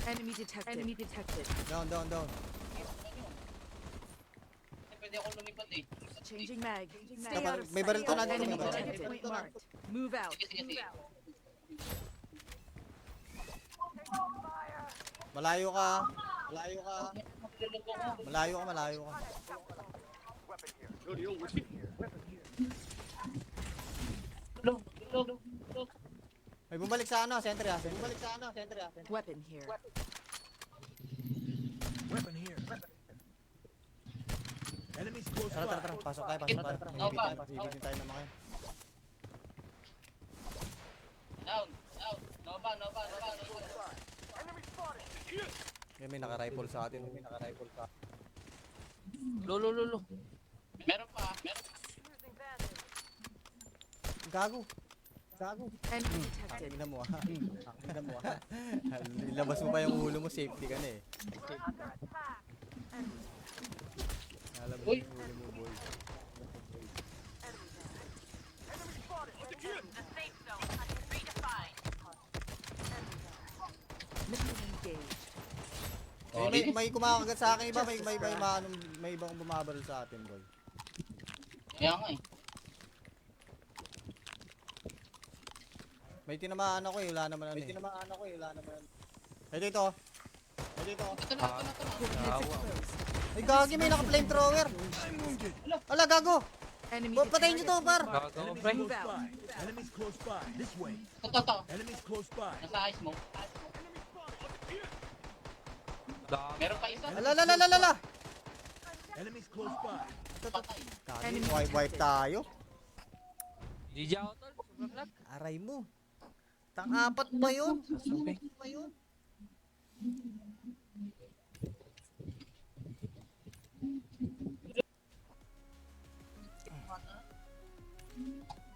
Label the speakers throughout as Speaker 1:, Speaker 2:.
Speaker 1: Enemy detected. Enemy detected.
Speaker 2: Down.
Speaker 3: Pwede ako lumipat eh.
Speaker 1: Changing mag. Stay
Speaker 2: Dapat-
Speaker 1: out of
Speaker 2: may
Speaker 1: sight.
Speaker 2: baril to na dito,
Speaker 1: Enemy
Speaker 2: may baril.
Speaker 1: detected. Point marked. Move out.
Speaker 3: Sige.
Speaker 2: Malayo ka. Malayo ka.
Speaker 3: Look.
Speaker 2: May bumalik sa ano, sentry ah.
Speaker 1: Weapon here.
Speaker 4: Weapon here. Enemies close
Speaker 2: Tara,
Speaker 4: by.
Speaker 2: pasok tayo. Ibitin tayo ng mga yan.
Speaker 3: Down. Nova.
Speaker 2: Yan, may naka-rifle sa atin.
Speaker 3: Lo. Meron pa.
Speaker 2: Gago.
Speaker 1: Enemy detected.
Speaker 2: Ina mo ah. Ilabas mo pa yung ulo mo, safety ka na eh. Alam mo
Speaker 3: Uy.
Speaker 2: yung ulo mo, boy.
Speaker 1: Mission engaged.
Speaker 2: May kumakagat sa akin iba, may ibang bumabaril sa atin, boy.
Speaker 3: Kaya nga eh.
Speaker 2: May tinamaan ako eh, wala naman ano eh. Ito.
Speaker 3: Ito na.
Speaker 2: Ay gagi, may naka-flamethrower. Ala, gago.
Speaker 1: Enemy
Speaker 2: Patayin nyo to, par.
Speaker 4: Enemies
Speaker 1: Pre.
Speaker 4: close by. Enemies close by. This way.
Speaker 3: Ito.
Speaker 4: Enemies close by.
Speaker 3: Nasa ice mo. Meron pa isa.
Speaker 2: Ala.
Speaker 4: Enemies close by.
Speaker 3: Patay.
Speaker 2: Gagi, wipe tayo.
Speaker 5: GG ako tol, sobrang lag.
Speaker 2: Aray mo. Tang-apat ba yun?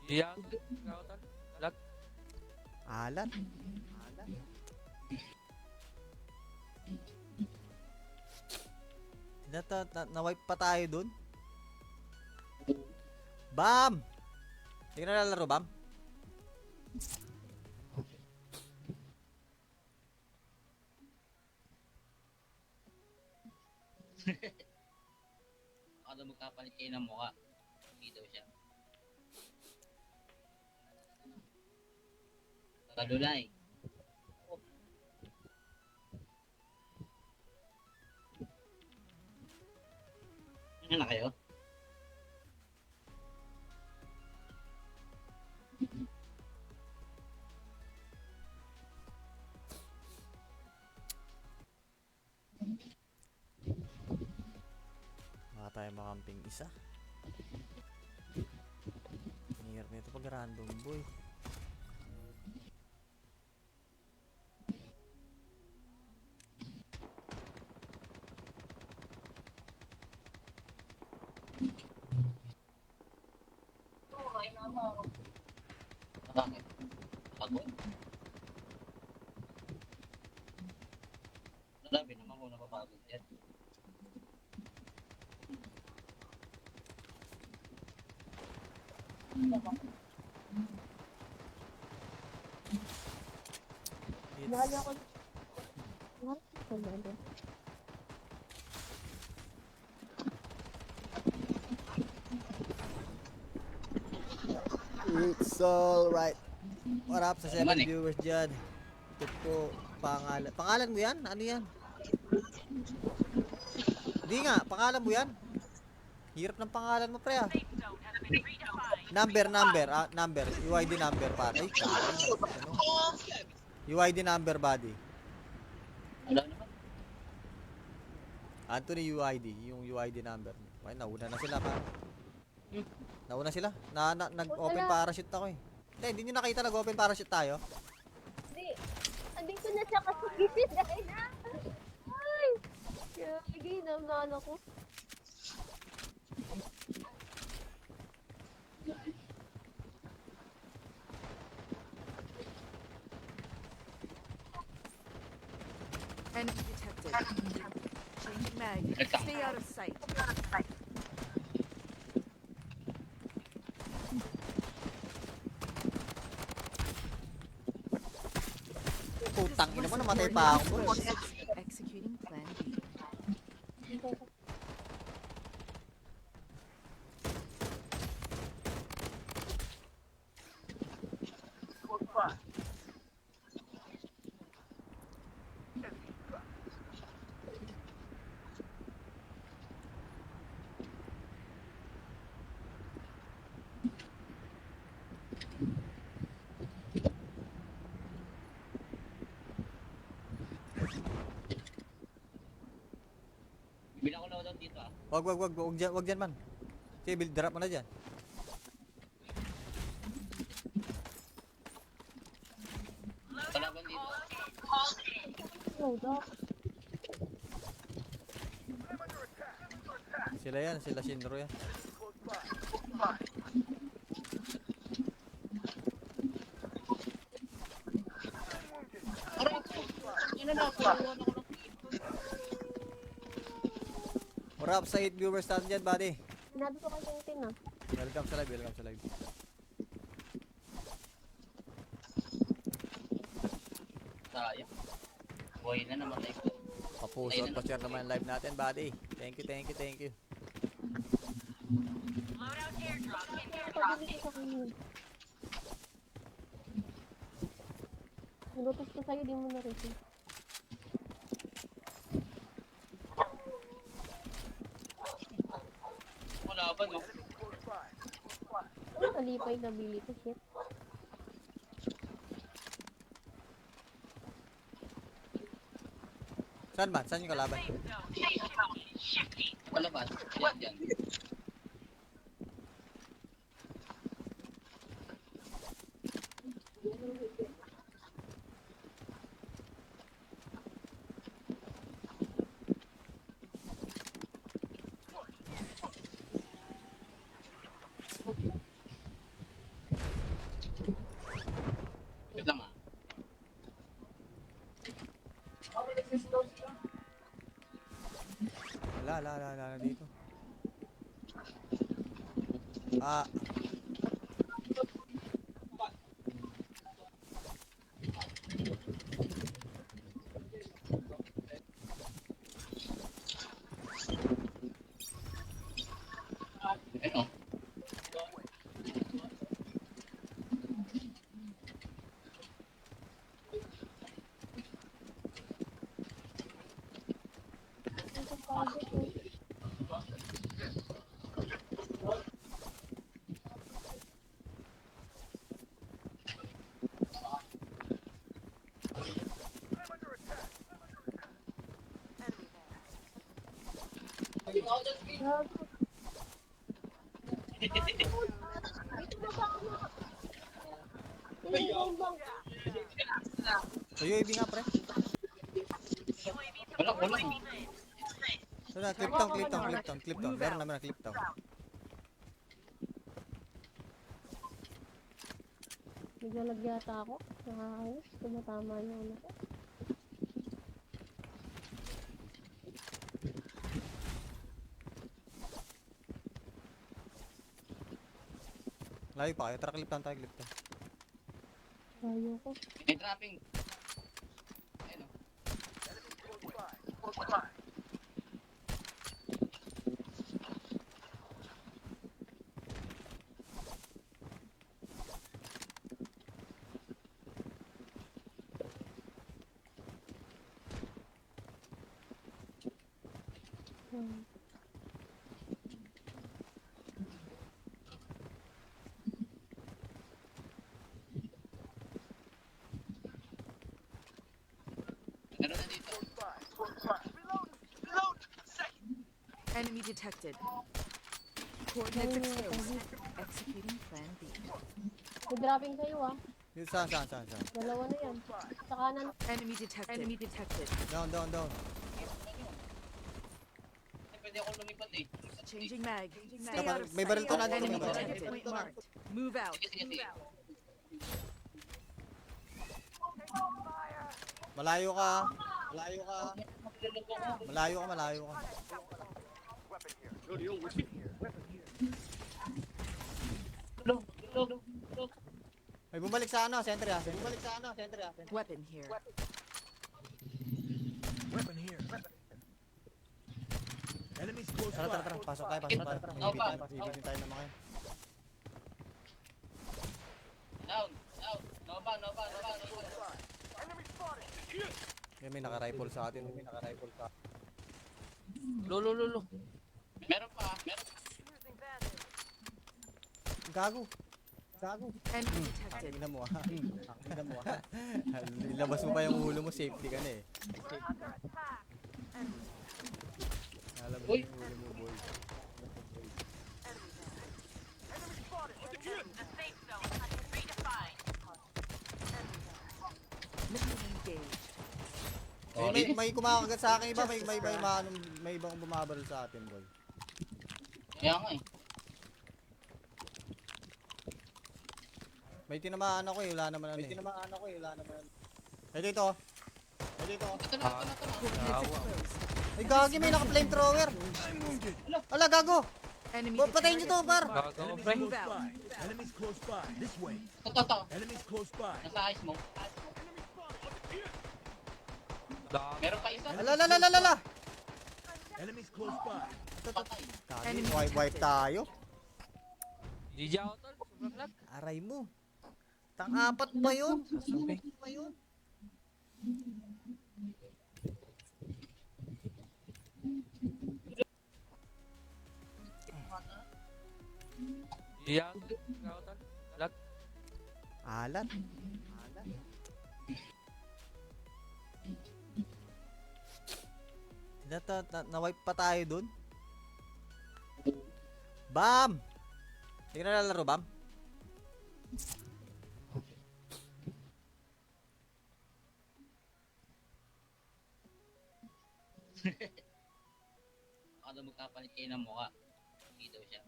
Speaker 5: GG ako tol, lag.
Speaker 2: Alat. Na-wipe pa tayo dun. Bam! Hindi ka na lalaro, Bam?
Speaker 3: Ako na magkapalit kayo ng mukha. Dito siya. Kadulay. Ano na kayo?
Speaker 2: Baka tayo makamping isa. Hirap nito pag random, boy.
Speaker 3: Bakit? Pagod? Nalabi naman kung napapagod yan.
Speaker 2: It's alright. What up sa 7
Speaker 3: Naman eh.
Speaker 2: viewers dyan? Ito po, pangalan. Pangalan mo yan? Ano yan? Hindi nga, pangalan mo yan? Hirap ng pangalan mo, pre ah. Number. UID number, pare. Ay, ano? UID number, buddy.
Speaker 3: Wala naman.
Speaker 2: Anthony UID, yung UID number. Ay, nauna na sila, pare. Nauna sila. Nag-open parachute ako eh. Hindi nyo nakita nag-open parachute tayo?
Speaker 6: Hindi. Andito na siya kasi dahil na. Ay! Kaya naman ako.
Speaker 1: Enemy detected. Changing mag. Stay out of sight.
Speaker 2: Putang ina mo, namatay pa ako. boss.
Speaker 1: Executing plan B.
Speaker 3: Bilang ko na doon dito ah.
Speaker 2: Wag dyan man. Sige, build drop mo na dyan.
Speaker 3: Kalaban dito.
Speaker 6: Load up.
Speaker 2: Sila yan, sila Shinro yan.
Speaker 3: Ano na ako?
Speaker 2: Wrap up sa 8 viewers natin dyan, buddy.
Speaker 6: Sinabi ko kay Tintin ah.
Speaker 2: Welcome sa live, welcome sa live.
Speaker 3: Sayang. Buhay na namatay ko.
Speaker 2: Papuso at pa-share naman yung live natin, buddy. Thank you.
Speaker 6: Pagdating ko sa kanya. Nilutos ko sa'yo, di mo na-receive.
Speaker 3: Wala ba no?
Speaker 6: Ano kalipay na bili ko, shit.
Speaker 2: Saan ba? Saan yung kalaban?
Speaker 3: Palabas. Yan, yan. Wait lang ah.
Speaker 2: Wala dito. Ah,
Speaker 3: Ano?
Speaker 6: Ito pagod ko. Gago.
Speaker 2: sa UAV nga, pre.
Speaker 3: Wala.
Speaker 2: So na, clip down. Meron naman na clip down.
Speaker 6: Naglalag yata ako. Nakakayos. Tumatama yung ano ko.
Speaker 2: Layo pa kayo. Tara, clip down.
Speaker 6: Layo ko.
Speaker 3: May trapping. Ano?
Speaker 6: Hmm.
Speaker 3: Meron na dito.
Speaker 1: Enemy detected. Coordinates exposed. Executing plan B.
Speaker 6: May dropping sa'yo ah.
Speaker 2: Yun, saan?
Speaker 6: Dalawa na yan. Sa kanan.
Speaker 1: Enemy detected.
Speaker 2: Down.
Speaker 3: Pwede ako lumipat eh.
Speaker 1: Changing mag. Stay out of
Speaker 2: May baril to na dito.
Speaker 1: Enemy
Speaker 2: May baril.
Speaker 1: detected. Marked. Move out.
Speaker 3: Sige.
Speaker 2: Malayo ka. May bumalik sa ano, sentry ah.
Speaker 1: Weapon here.
Speaker 4: close
Speaker 2: Tara, tara,
Speaker 4: by.
Speaker 2: tara. Pasok tayo, pasok tayo. Ibitin tayo naman kayo.
Speaker 3: Down. Nova.
Speaker 2: May naka-rifle sa atin.
Speaker 5: Lo.
Speaker 3: Meron pa.
Speaker 2: Gago.
Speaker 1: Enemy detected.
Speaker 2: Tingnan mo ah. Ilabas mo pa yung ulo mo, safety ka na eh. Alam mo
Speaker 3: Uy.
Speaker 2: yung ulo mo, boy.
Speaker 1: Mission engaged.
Speaker 2: May kumakagat sa akin iba, may ibang bumabaril sa atin, boy.
Speaker 3: Kaya nga eh.
Speaker 2: May tinamaan ako eh, wala naman ano eh. Ay dito.
Speaker 3: Ito na.
Speaker 5: Awa.
Speaker 2: Ay gagi, may naka-flamethrower. Ala gago.
Speaker 1: Enemy
Speaker 2: Patayin nyo to, par.
Speaker 5: Gago,
Speaker 4: Enemies
Speaker 5: pre.
Speaker 4: close by. Enemies close by. This way.
Speaker 3: Ito.
Speaker 4: Enemies close by.
Speaker 3: Nasa ice mo.
Speaker 5: Gago.
Speaker 3: Meron pa isa.
Speaker 2: Ala.
Speaker 4: Enemies close by.
Speaker 3: Patay.
Speaker 2: Gagi,
Speaker 1: Enemy
Speaker 2: wipe tayo.
Speaker 5: GG ako, tol. Sobrang lag.
Speaker 2: Aray mo. Tang-apat pa yun.
Speaker 5: Sabi. GG ako, tol. Lag.
Speaker 2: Alat. Na-wipe pa tayo dun. Bam! Hindi ka na lalaro, Bam?
Speaker 3: Baka daw magkapalit kayo ng mukha. Hindi daw siya.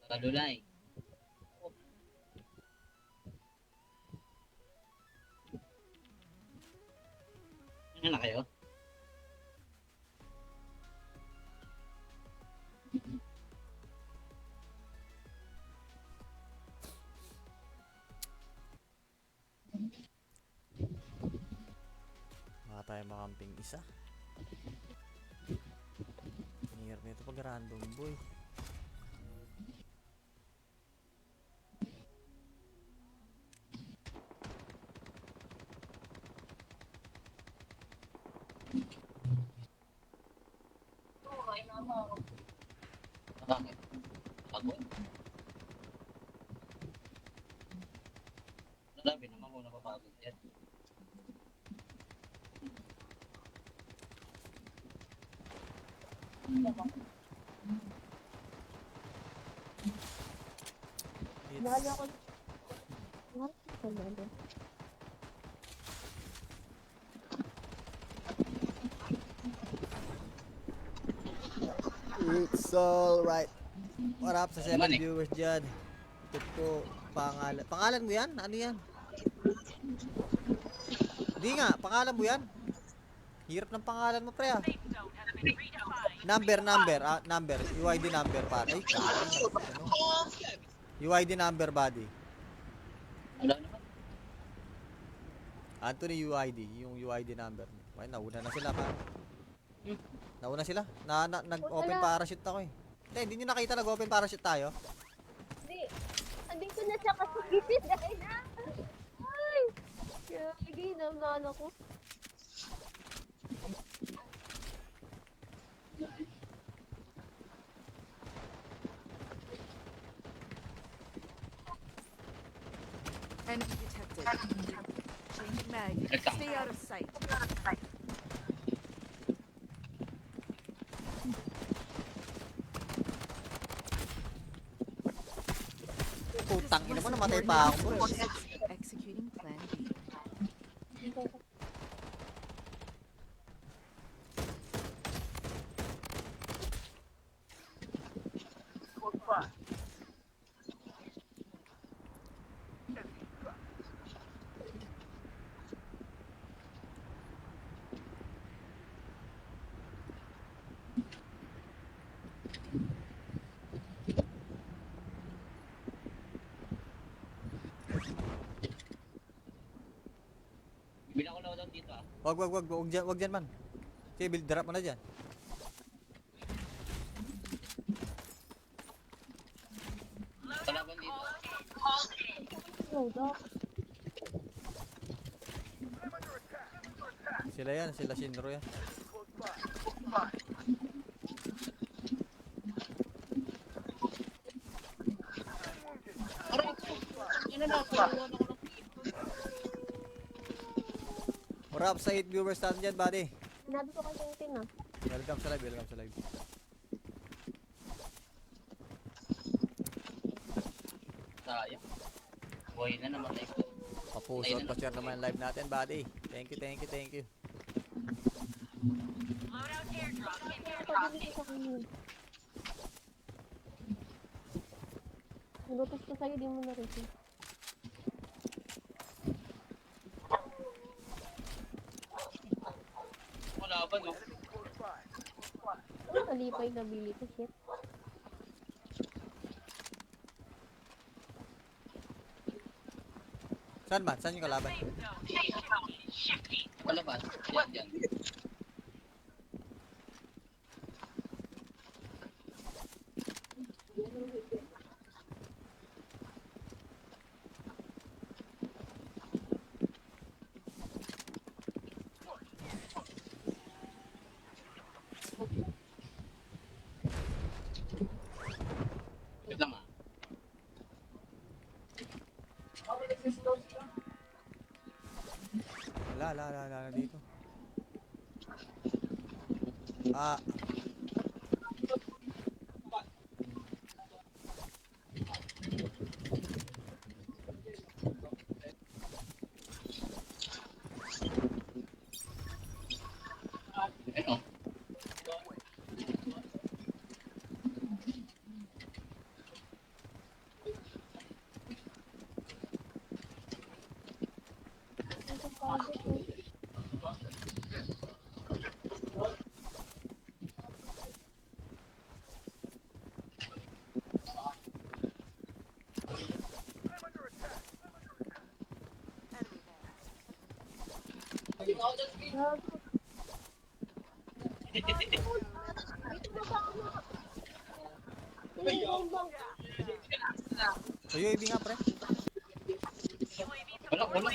Speaker 3: Kalulay. Ano na kayo?
Speaker 2: Baka tayo makamping isa. Ang hirap nito pag random, boy.
Speaker 3: Bakit? Pagod? Sabi naman kung napapagod yan.
Speaker 6: Bahala
Speaker 2: It's...
Speaker 6: ko. Ano?
Speaker 2: It's alright. What up sa 7
Speaker 3: Naman eh.
Speaker 2: viewers dyan? Ito po, pangalan. Pangalan mo yan? Ano yan? Hindi nga, pangalan mo yan? Hirap ng pangalan mo, pre ah. Number. UID number, pare. Ay, ano? UID number, buddy.
Speaker 3: Wala naman.
Speaker 2: Anthony UID, yung UID number. Ay, nauna na sila, pare. Nauna sila? Nag-open parachute ako eh. Hindi nyo nakita nag-open parachute tayo?
Speaker 6: Hindi. Andito na siya kasi gisis dahil na. Ay! Kaya naman ako.
Speaker 1: Enemy detected. Changing mag. Stay out of sight.
Speaker 2: Putang ina mo, namatay pa ako. Bro.
Speaker 1: Executing plan B.
Speaker 3: Bilang ko na daw dito ah.
Speaker 2: Wag dyan man. Sige, build drop mo na dyan.
Speaker 3: Kalaban dito.
Speaker 6: Hold up.
Speaker 2: Sila yan, sila Shinro yan.
Speaker 3: Aray ko! Ano na? Pagawa na ko ng
Speaker 2: Urap sa 8 viewers natin dyan, buddy.
Speaker 6: Sinabi ko kay Tintin ah.
Speaker 2: Welcome sa live, welcome sa live.
Speaker 3: sayang. Buhay na naman tayo.
Speaker 2: Papuso at pa-share naman ang live natin, buddy. Thank you, thank you, thank you.
Speaker 6: Pagdating ko sa kanya. Nagutos ko sa'yo, di mo na-receive.
Speaker 3: Wala ba no?
Speaker 6: Ano kalipay na bili ko, shit.
Speaker 2: Saan man? Saan yung kalaban?
Speaker 3: Palabas. Yan, yan. Wait lang ah.
Speaker 2: Wala dito. Ah.
Speaker 3: Ayun oh.
Speaker 6: Ito pagod eh. Gago. Ito na sa ano? Tingin bang?
Speaker 2: So UAV nga, pre.
Speaker 3: Wala, wala.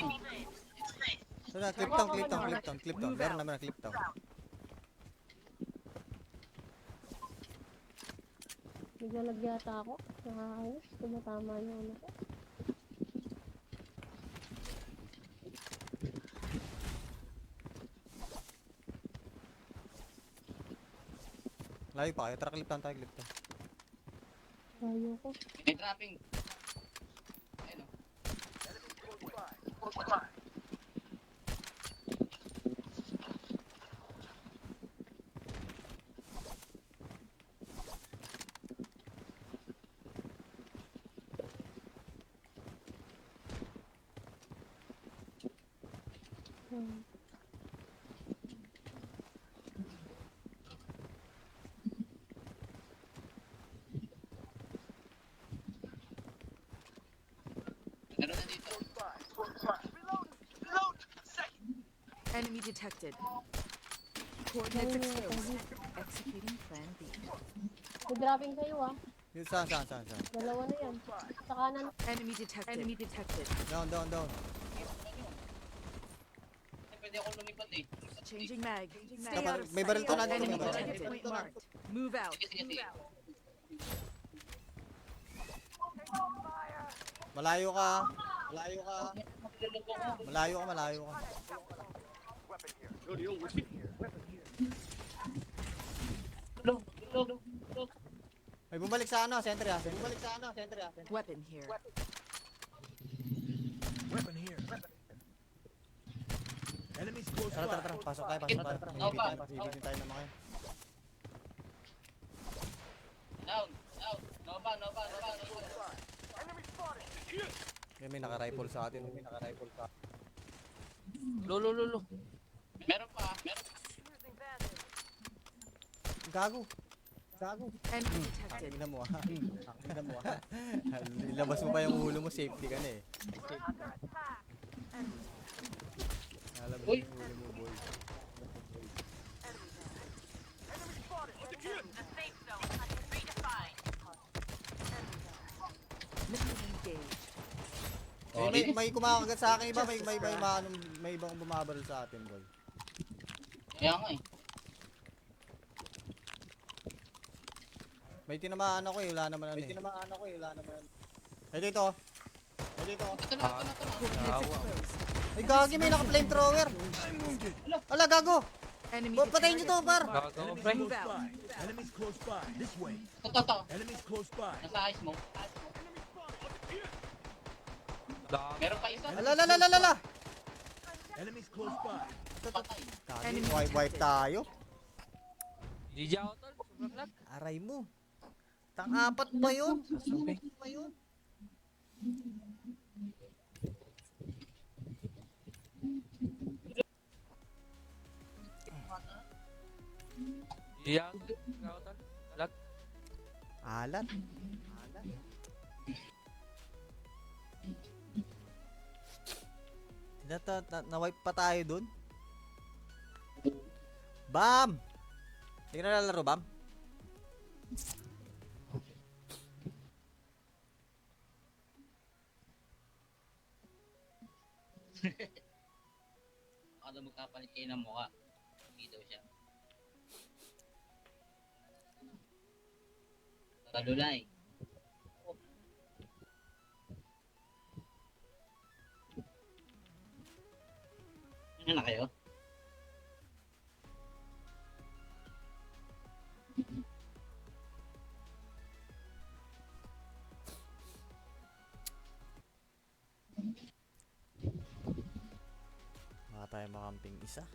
Speaker 2: So na, clip down, clip down, clip down, clip down. Meron naman na clip down.
Speaker 6: Naglalag yata ako. Nakakainis. Tumatama yung ano ko.
Speaker 2: Layo pa kayo. Tara, clip down tayo, clip down.
Speaker 6: Ayaw ko.
Speaker 3: May trapping. Ayun oh.
Speaker 6: Hmm.
Speaker 3: Meron na dito.
Speaker 1: Enemy detected. Coordinates exposed. Executing plan B.
Speaker 6: May dropping sa'yo ah.
Speaker 2: Yun, saan?
Speaker 6: Dalawa na yan. Sa kanan.
Speaker 1: Enemy detected. Enemy detected.
Speaker 2: Down.
Speaker 3: Pwede ako lumipat eh.
Speaker 1: Changing mag. Stay
Speaker 2: Kapag
Speaker 1: out of
Speaker 2: may
Speaker 1: sight.
Speaker 2: baril to na dito,
Speaker 1: Enemy
Speaker 2: may baril.
Speaker 1: detected. Point marked. Move out.
Speaker 3: Sige, sige, sige.
Speaker 2: Malayo ka.
Speaker 3: Maglulog ako.
Speaker 2: Malayo ka.
Speaker 3: Log, log, log.
Speaker 2: May bumalik sa ano, sentry ah.
Speaker 1: Weapon here.
Speaker 4: Weapon here. Enemies close
Speaker 2: Tara,
Speaker 4: by.
Speaker 2: pasok tayo. Ibigin tayo ng mga yun.
Speaker 3: Down, down. Nova.
Speaker 2: May naka-rifle sa atin.
Speaker 5: Lo.
Speaker 3: Meron pa, meron pa.
Speaker 2: Gago.
Speaker 1: Enemy detected.
Speaker 2: Ina mo ah. Ilabas mo pa yung ulo mo, safety ka na eh. Alam mo
Speaker 3: Uy.
Speaker 2: yung ulo mo, boy. may kumakagat sa akin iba, may ibang bumabaril sa atin, boy.
Speaker 3: Kaya nga eh.
Speaker 2: May tinamaan ako eh, wala naman ano eh. Ay dito.
Speaker 3: Ito na.
Speaker 5: Awa.
Speaker 2: Ay gagi, may naka-flamethrower. Ala, gago.
Speaker 1: Enemy
Speaker 2: Patayin nyo to, par.
Speaker 5: Gago,
Speaker 4: Enemies
Speaker 5: pre.
Speaker 4: close by. Enemies close by. This way.
Speaker 3: Ito.
Speaker 4: Enemies close by.
Speaker 3: Nasa ice mo.
Speaker 5: Gago.
Speaker 3: Meron pa isa.
Speaker 2: Ala.
Speaker 4: Enemies close by.
Speaker 3: Patay.
Speaker 2: Gagi, wipe tayo.
Speaker 5: GG ako, tol. Sobrang lag.
Speaker 2: Aray mo. Tang-apat ba yun?
Speaker 5: GG ako, tol. Lag.
Speaker 2: Alat. Na-wipe pa tayo dun. Bam! Hindi ka nalalaro, Bam?
Speaker 3: Baka daw magkapalit kayo ng mukha. Hindi daw siya. Kadulay. Ano na kayo?
Speaker 2: Baka tayo makamping isa.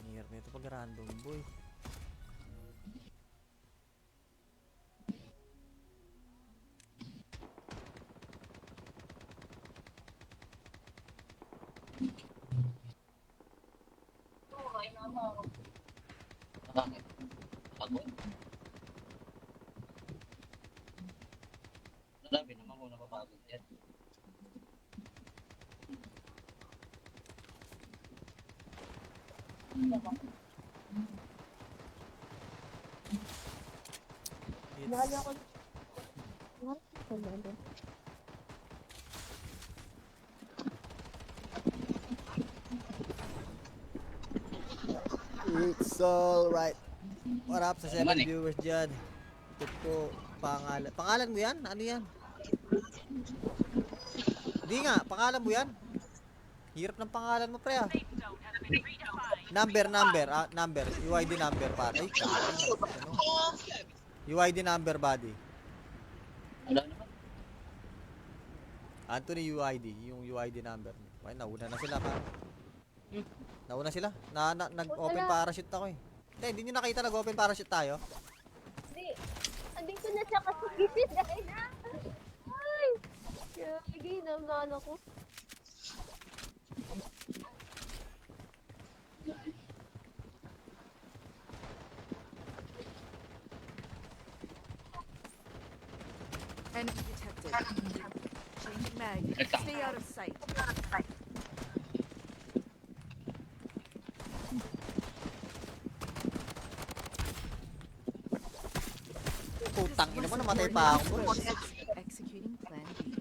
Speaker 2: Hirap nito pag random, boy.
Speaker 3: Bakit? Pagod? Grabe naman kung napapagod yan.
Speaker 6: Nalo ako. What? Nalo.
Speaker 2: It's alright. What up sa 7
Speaker 3: Naman eh.
Speaker 2: viewers dyan? Ito po, pangalan. Pangalan mo yan? Ano yan? Hindi nga, pangalan mo yan? Hirap ng pangalan mo, pre ah. Number. UID number, pare. Ay, ano? UID number, buddy.
Speaker 3: Wala naman.
Speaker 2: Anthony UID, yung UID number. Okay, nauna na sila, pare. Nauna sila. Nag-open parachute ako eh. Hindi nyo nakita nag-open parachute tayo?
Speaker 6: Hindi. Andito na siya kasi gisis dahil na. Ay! Kaya naman ako.
Speaker 1: Enemy detected. Changing mag.
Speaker 3: Ito.
Speaker 1: Stay out of sight.
Speaker 2: Putang ina mo, namatay pa ako. Bro.
Speaker 1: Executing plan B.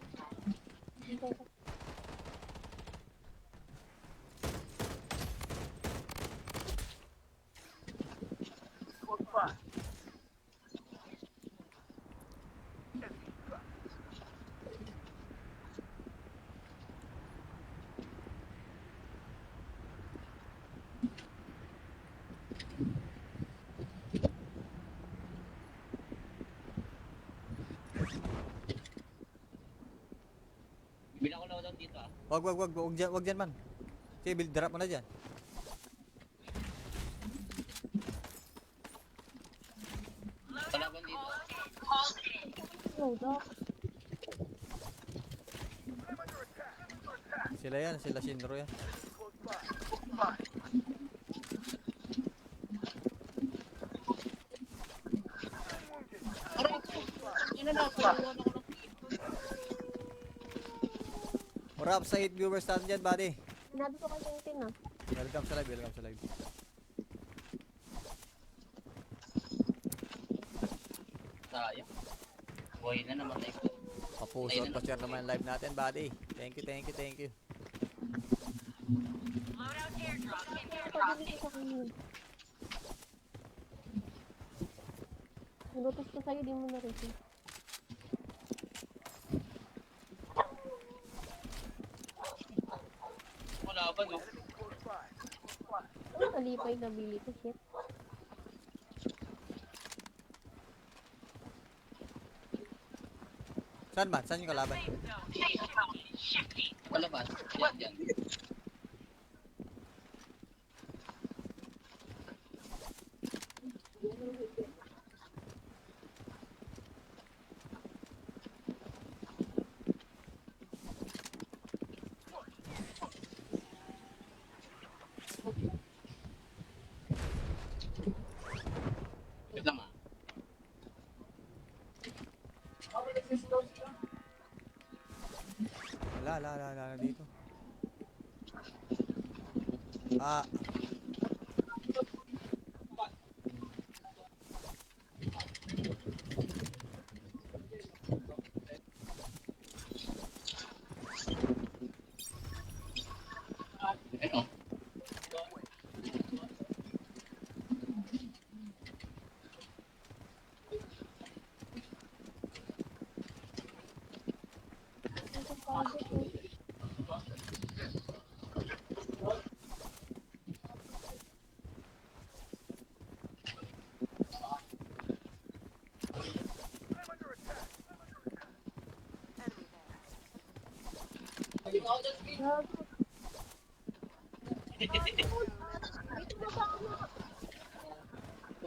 Speaker 3: Bilang ko loadout dito ah.
Speaker 2: Wag dyan man. Sige, drop mo na dyan.
Speaker 3: Kalaban dito.
Speaker 6: Hold up.
Speaker 2: Sila yan, sila Shinro yan.
Speaker 3: Aray ko! Ano na? Pagawa na ko ng
Speaker 2: What up sa 8 viewers natin dyan, buddy?
Speaker 6: Sinabi ko kasi yung tin ah.
Speaker 2: Welcome sa live.
Speaker 3: sayang. Buhay na namatay ko.
Speaker 2: puso at pa-share naman ang live natin, buddy. Thank you, thank you, thank you.
Speaker 6: Pabili ko sa kanya. Nagutos ko sa'yo, di mo na-receive.
Speaker 3: Wala ba, no?
Speaker 6: Ay, alipay na bili ko, shit.
Speaker 2: Saan ba? Saan yung kalaban?
Speaker 3: Wala ba? Yan, yan. Wait lang, ah.
Speaker 2: Wala dito. Ah,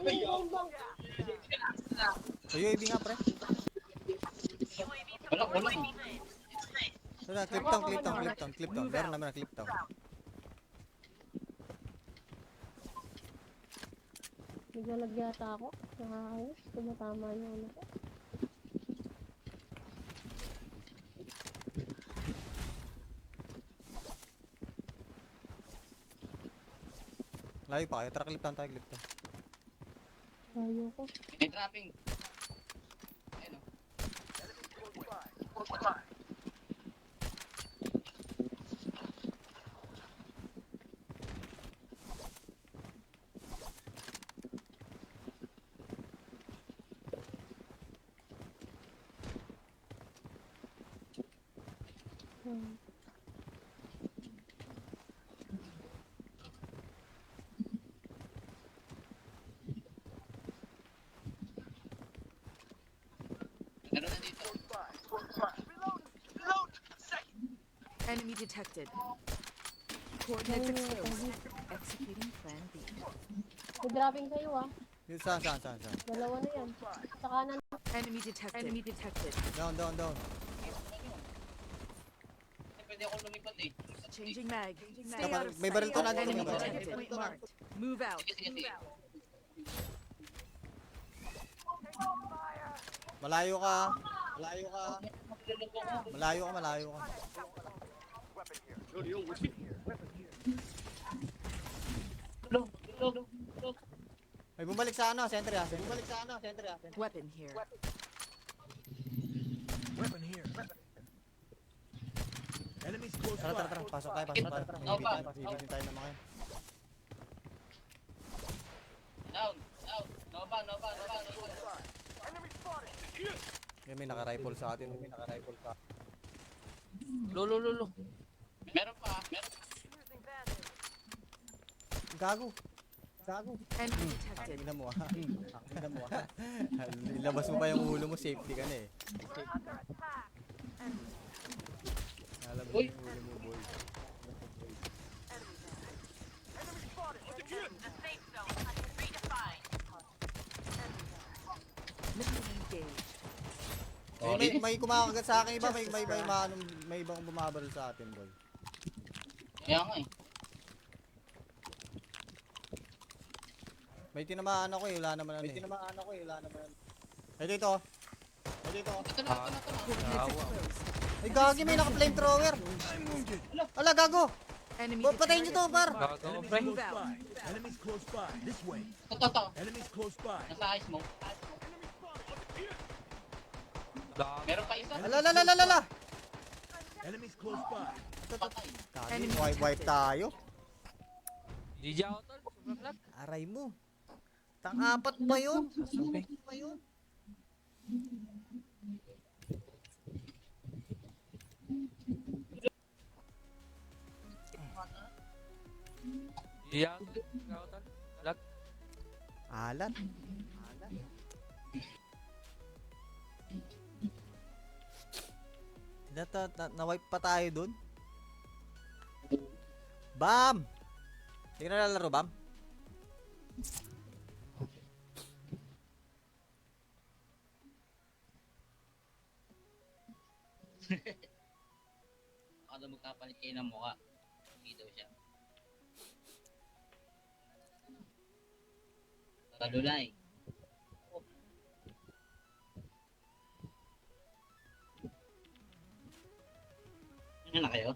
Speaker 3: Ayun, oh.
Speaker 2: so UAV nga, pre.
Speaker 3: Wala, wala.
Speaker 2: Wala, clip down, clip down, clip down, clip down. Meron naman na clip down.
Speaker 6: Naglalag yata ako. Nakakayos. Tumatama yung ano ko.
Speaker 2: Layo pa kayo. Tara, clip down tayo, clip down.
Speaker 6: Ayaw ko.
Speaker 3: May trapping. Ayun, oh.
Speaker 6: Hmm.
Speaker 3: Meron na dito.
Speaker 1: Enemy detected. Coordinates exposed. Executing plan B.
Speaker 6: May dropping sa'yo ah.
Speaker 2: Yun, saan?
Speaker 6: Dalawa na yan. Sa kanan.
Speaker 1: Enemy detected. Enemy detected.
Speaker 2: Down.
Speaker 3: Pwede ako lumipat eh.
Speaker 1: Changing mag. Stay
Speaker 2: Dapat-
Speaker 1: out of
Speaker 2: may
Speaker 1: sight.
Speaker 2: baril to na dito,
Speaker 1: Enemy
Speaker 2: may baril.
Speaker 1: detected. Point marked. Move out.
Speaker 3: Sige, sige, sige.
Speaker 2: Malayo ka. Malayo ka. May bumalik sa ano, sentry ah.
Speaker 1: Weapon here.
Speaker 4: Weapon here. Enemies close
Speaker 2: Tara,
Speaker 4: by.
Speaker 2: pasok tayo. Ibigin tayo ng mga yun.
Speaker 3: Down. Nova.
Speaker 2: Yan, may naka-rifle sa atin.
Speaker 5: Lo.
Speaker 3: Meron pa.
Speaker 2: Gago.
Speaker 1: Enemy detected.
Speaker 2: Ina mo ah. Ilabas mo pa yung ulo mo, safety ka na eh. Alam mo
Speaker 3: Uy.
Speaker 2: yung ulo mo, boy.
Speaker 1: Mission engaged.
Speaker 2: May kumakagat sa akin iba, may ibang bumabaril sa atin, boy.
Speaker 3: Kaya nga eh.
Speaker 2: May tinamaan ako eh, wala naman ano eh. Ay, dito.
Speaker 3: Ito na.
Speaker 5: Awa.
Speaker 2: Ay, gagi, may naka-flamethrower. Ala, gago.
Speaker 1: Enemy
Speaker 2: Patayin nyo to, par.
Speaker 5: Gago,
Speaker 4: Enemies
Speaker 5: pre.
Speaker 4: close by. Enemies close by. This way.
Speaker 3: Ito.
Speaker 4: Enemies close by.
Speaker 3: Nasa ice mo.
Speaker 5: Dami.
Speaker 3: Meron pa isa.
Speaker 2: Ala.
Speaker 4: Enemies close by.
Speaker 3: Patay.
Speaker 2: Kani, wipe tayo.
Speaker 5: GG ako tol. Sobrang lag.
Speaker 2: Aray mo. Tang-apat ba yun?
Speaker 5: GG ako tol. Lag.
Speaker 2: Alat. Na-wipe pa tayo dun. Bam! Hindi ka nalalaro, Bam?
Speaker 3: Baka daw magkapalit kayo ng mukha. Hindi daw siya. Kadulay. Ano na kayo?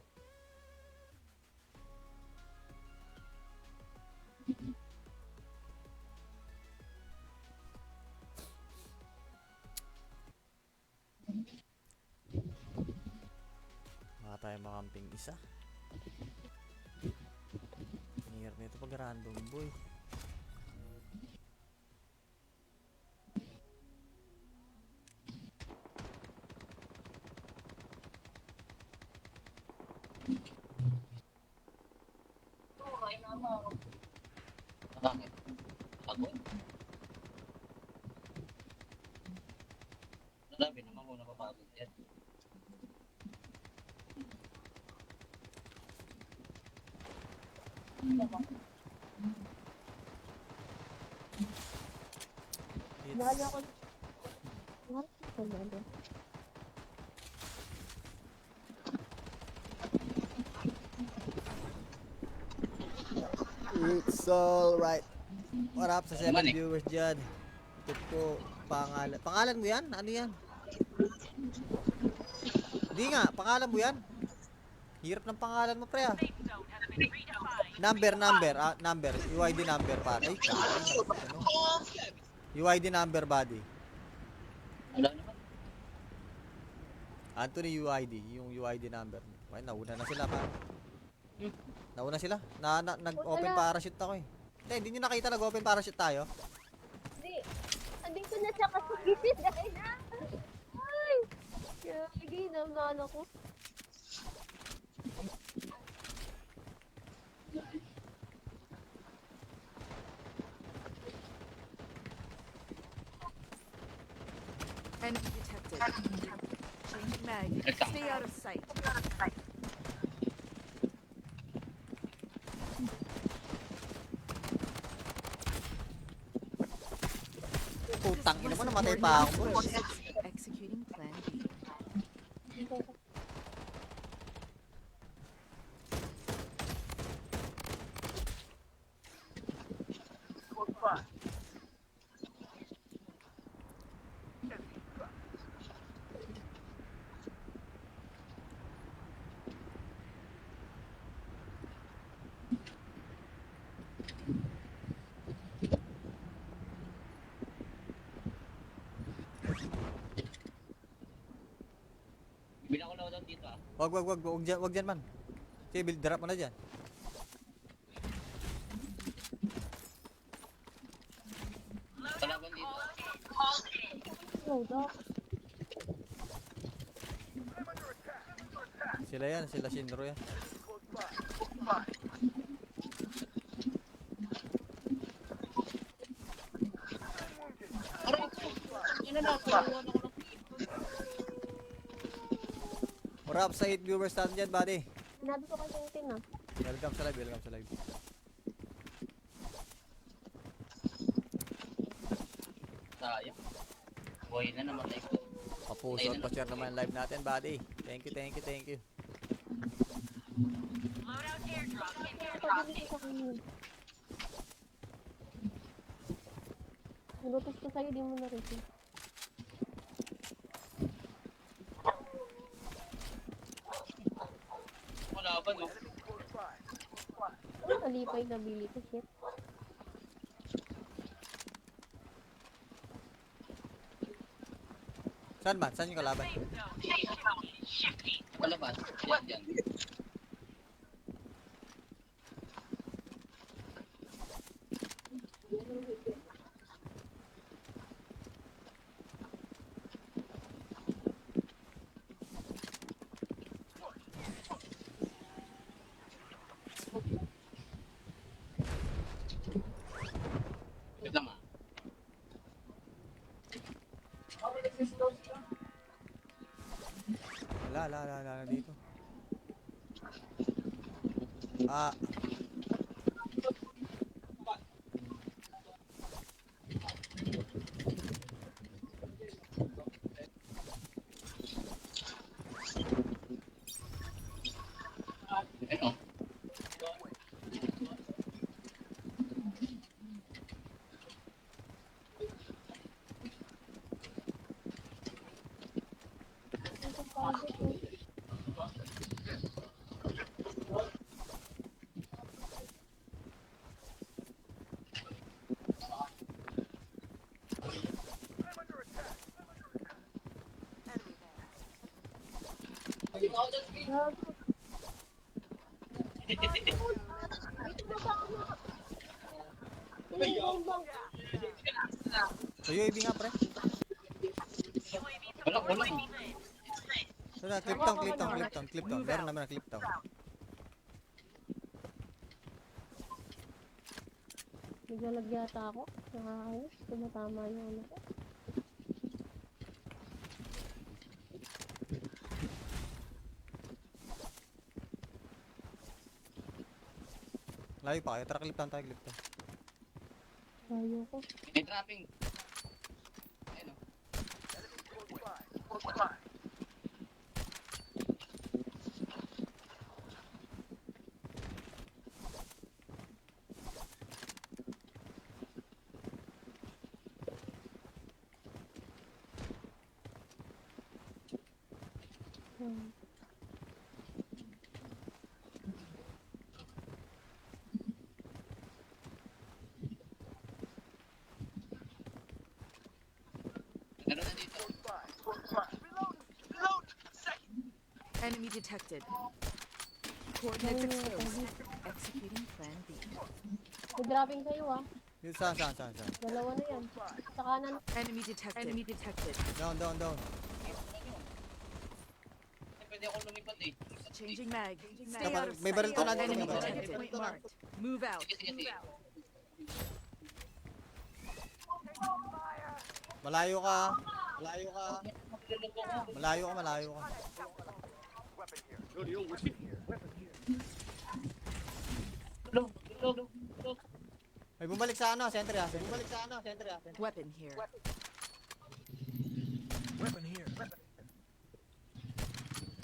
Speaker 2: Baka tayo makamping isa. Hirap nito pag random boy.
Speaker 3: Bakit? Pagod? Grabe naman kung napapagod yan.
Speaker 6: Lalo ako. What? Lalo.
Speaker 2: It's alright. What up sa 7
Speaker 3: Naman eh.
Speaker 2: viewers dyan? Ito po, pangalan. Pangalan mo yan? Ano yan? Hindi nga, pangalan mo yan? Hirap ng pangalan mo, pre ah. Number. UID number, pare. Ay, kaya. Ano? UID number, buddy.
Speaker 3: Wala naman.
Speaker 2: Anthony UID, yung UID number. Okay, nauna na sila, pare. Nauna sila. Nag-open parachute ako eh. Hindi nyo nakita nag-open parachute tayo?
Speaker 6: Hindi. Andito na siya kasi bisis dahil na. Ay! Kaya naman ako.
Speaker 1: Enemy detected. Changing mag.
Speaker 3: Ito.
Speaker 1: Stay out of sight.
Speaker 2: Putang ina mo, namatay pa ako. boy.
Speaker 1: Executing plan B.
Speaker 3: Bilang ko na daw dito ah.
Speaker 2: Wag dyan man. Sige, drop mo na dyan.
Speaker 3: Kalaban dito.
Speaker 6: Hold up.
Speaker 2: Sila yan, sila Shinro yan.
Speaker 3: Aray ko! Ano na, kaluwan ako ng
Speaker 2: Urap sa 8 viewers natin dyan, buddy.
Speaker 6: Sinabi ko kasi yung tin ah.
Speaker 2: Welcome sa live.
Speaker 3: sayang. Buhay na namatay ko.
Speaker 2: Papuso at pa-share naman yung live natin, buddy. Thank you.
Speaker 6: Pagdili ko sa kanya. Nalutos ko sa'yo, di mo na rin.
Speaker 3: Wala ba no?
Speaker 6: Alipay na bili ko, shit.
Speaker 2: Saan man? Saan yung kalaban?
Speaker 3: Palabas. Yan, yan. Wait lang ah.
Speaker 2: Wala dito. Ah,
Speaker 3: Ayun oh.
Speaker 2: so UAV nga pre.
Speaker 3: Wala.
Speaker 2: Wala, clip down. Meron naman na clip down.
Speaker 6: Naglalag yata ako. Nakakayos. Tumatama yung ano ko.
Speaker 2: Layo pa kayo. Tara, clip down tayo, clip down.
Speaker 6: Ayaw ko.
Speaker 3: May trapping. Ayun oh.
Speaker 6: Hmm.
Speaker 3: Meron na dito.
Speaker 1: Enemy detected. Coordinates exposed. Executing plan B.
Speaker 6: May dropping kayo ah.
Speaker 2: Yun, saan?
Speaker 6: Dalawa na yan. Sa kanan.
Speaker 1: Enemy detected. Enemy detected.
Speaker 2: Down.
Speaker 3: Pwede akong lumipat eh.
Speaker 1: Changing mag. Stay
Speaker 2: Dapat-
Speaker 1: out of
Speaker 2: may baril
Speaker 1: sight.
Speaker 2: to na dito,
Speaker 1: Enemy
Speaker 2: may baril.
Speaker 1: detected. Point marked. Move out.
Speaker 3: Sige.
Speaker 2: Malayo ka. Malayo ka. May bumalik sa ano, sentry ah.
Speaker 1: Weapon here.
Speaker 4: Weapon here.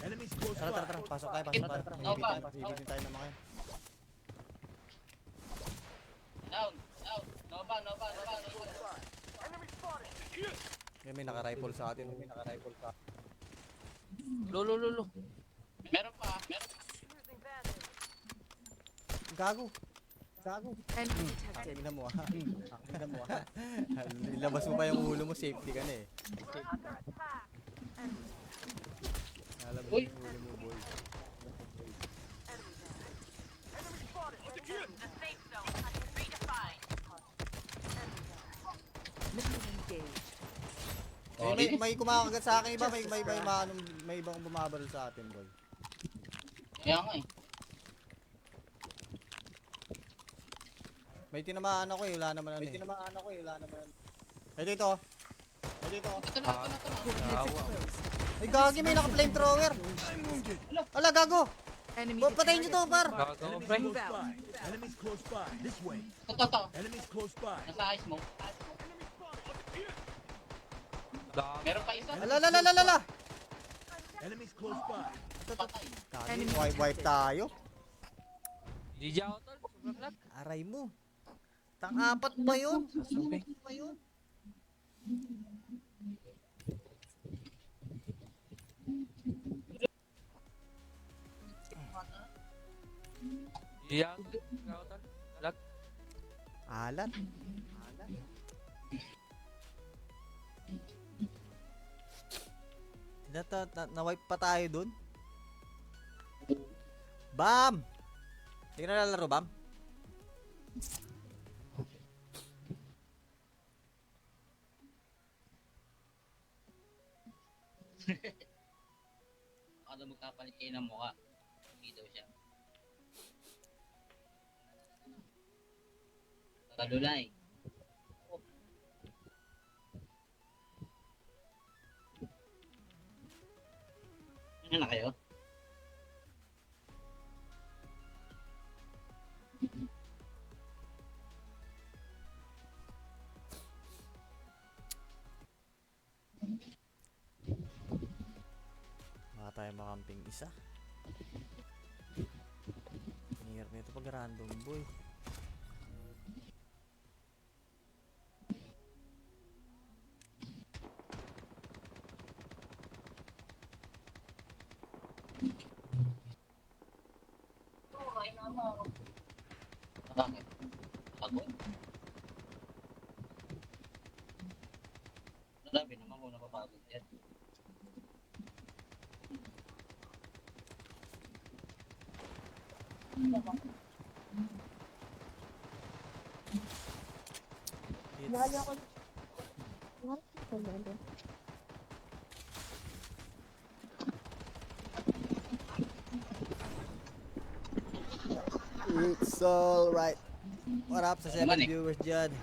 Speaker 4: Enemies close
Speaker 2: Tara,
Speaker 4: by.
Speaker 2: pasok tayo. Ibitin tayo ng mga yun.
Speaker 3: Down. Nova.
Speaker 2: Yan, may naka-rifle sa atin.
Speaker 5: Lo.
Speaker 3: Meron pa.
Speaker 2: Gago.
Speaker 1: Enemy detected.
Speaker 2: Ina mo ah. Ilabas mo pa yung ulo mo, safety ka na eh. Alam mo yung ulo mo, boy.
Speaker 1: Mission engaged.
Speaker 2: May kumakagat sa akin iba, may ibang bumabaril sa atin, boy.
Speaker 3: Kaya nga eh.
Speaker 2: May tinamaan ako eh, wala naman ano eh. Ay dito.
Speaker 3: Ito na.
Speaker 1: Coordinates exposed.
Speaker 2: Ay gagi, may naka-flamethrower. Ala gago.
Speaker 1: Enemy
Speaker 2: Patayin nyo to, par.
Speaker 5: Gago,
Speaker 4: Enemies
Speaker 5: pre.
Speaker 4: close by. Enemies close by. This way.
Speaker 3: Ito.
Speaker 4: Enemies close by.
Speaker 3: Nasa ice mo.
Speaker 5: Gago.
Speaker 3: Meron pa isa.
Speaker 2: Ala.
Speaker 4: Enemies close by.
Speaker 3: Patay.
Speaker 2: Gagi, wipe tayo.
Speaker 5: GG ako, tol. Sobrang lag.
Speaker 2: Aray mo. Tang-apat ba yun?
Speaker 5: GG ako, tol. Lag.
Speaker 2: Alat. Na-wipe pa tayo dun. Bam! Hindi ka nalalaro, Bam?
Speaker 3: Baka daw magkapalit kayo ng mukha. Hindi daw siya. Kalulay. Ano na kayo?
Speaker 2: Baka tayo makamping isa. Hirap nito pag random boy.
Speaker 3: Bakit? Pagod? Grabe naman kung napapagod yan.
Speaker 6: Mahal
Speaker 2: It's
Speaker 6: ako. Mahal ako lalo.
Speaker 2: It's alright. What up sa 7
Speaker 3: Naman eh.
Speaker 2: viewers dyan?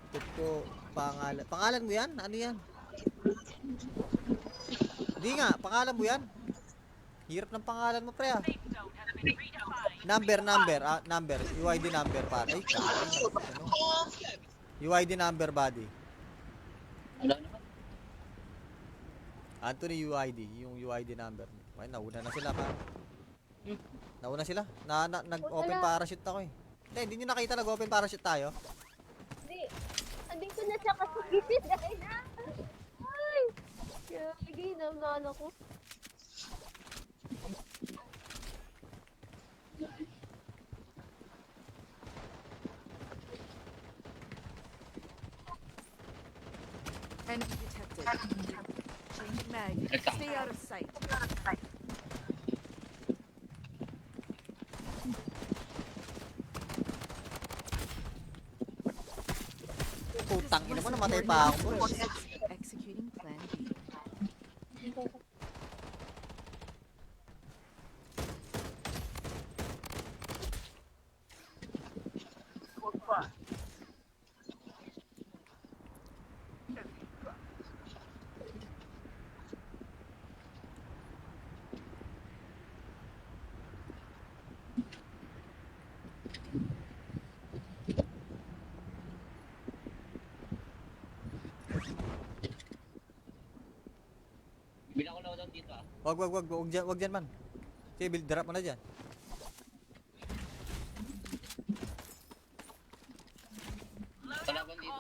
Speaker 2: Ito po, pangalan. Pangalan mo yan? Ano yan? Hindi nga, pangalan mo yan? Hirap ng pangalan mo, pre ah. Number. UID number, pare. Ay, kaya. Ano? UID number, buddy.
Speaker 3: Wala naman.
Speaker 2: Anthony UID, yung UID number. Okay, nauna na sila, pare. Nauna sila. Nag-open
Speaker 6: Wala.
Speaker 2: parachute ako eh. Hindi nyo nakita nag-open parachute tayo?
Speaker 6: Hindi. Andito na siya kasi gising dahil na. Ay! Gagi, naman ako.
Speaker 1: Enemy detected. Changing mag. Stay out of sight.
Speaker 2: Putang ina mo, namatay pa ako. boy.
Speaker 1: Executing plan B.
Speaker 3: Bilang ko loadout dito ah.
Speaker 2: Wag dyan man. Sige, drop mo na dyan.
Speaker 3: Kalaban dito.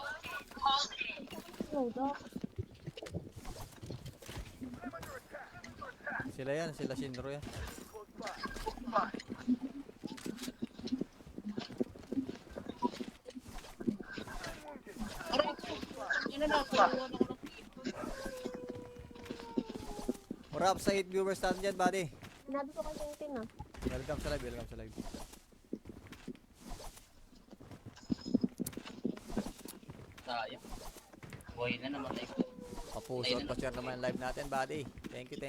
Speaker 6: Hold up.
Speaker 2: Sila yan, sila Shinro yan.
Speaker 3: Aray ko! Ano na? Kukuhan ako ng
Speaker 2: What up sa 8 viewers natin dyan, buddy?
Speaker 6: Sinabi ko kasi yung tin ah.
Speaker 2: Welcome sa live.
Speaker 3: sayang. Buhay na namatay ko.
Speaker 2: Papuso at pa-share naman ang live natin, buddy. Thank you.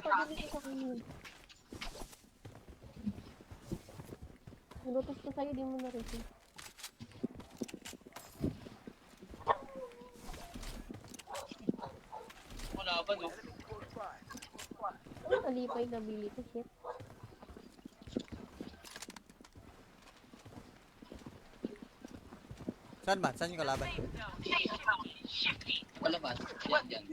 Speaker 6: Pabili ko sa kanya. Nilutos ko sa'yo, di mo na-receive.
Speaker 3: Wala ba no?
Speaker 6: Alipay na bili ko, shit.
Speaker 2: Saan ba? Saan yung kalaban?
Speaker 3: Palabas. Yan.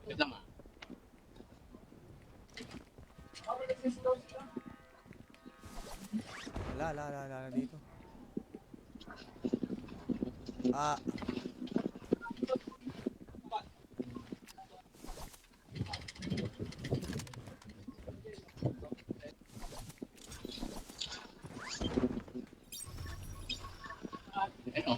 Speaker 3: Wait lang ah.
Speaker 2: Wala, Wala dito. Ah,
Speaker 3: Ano?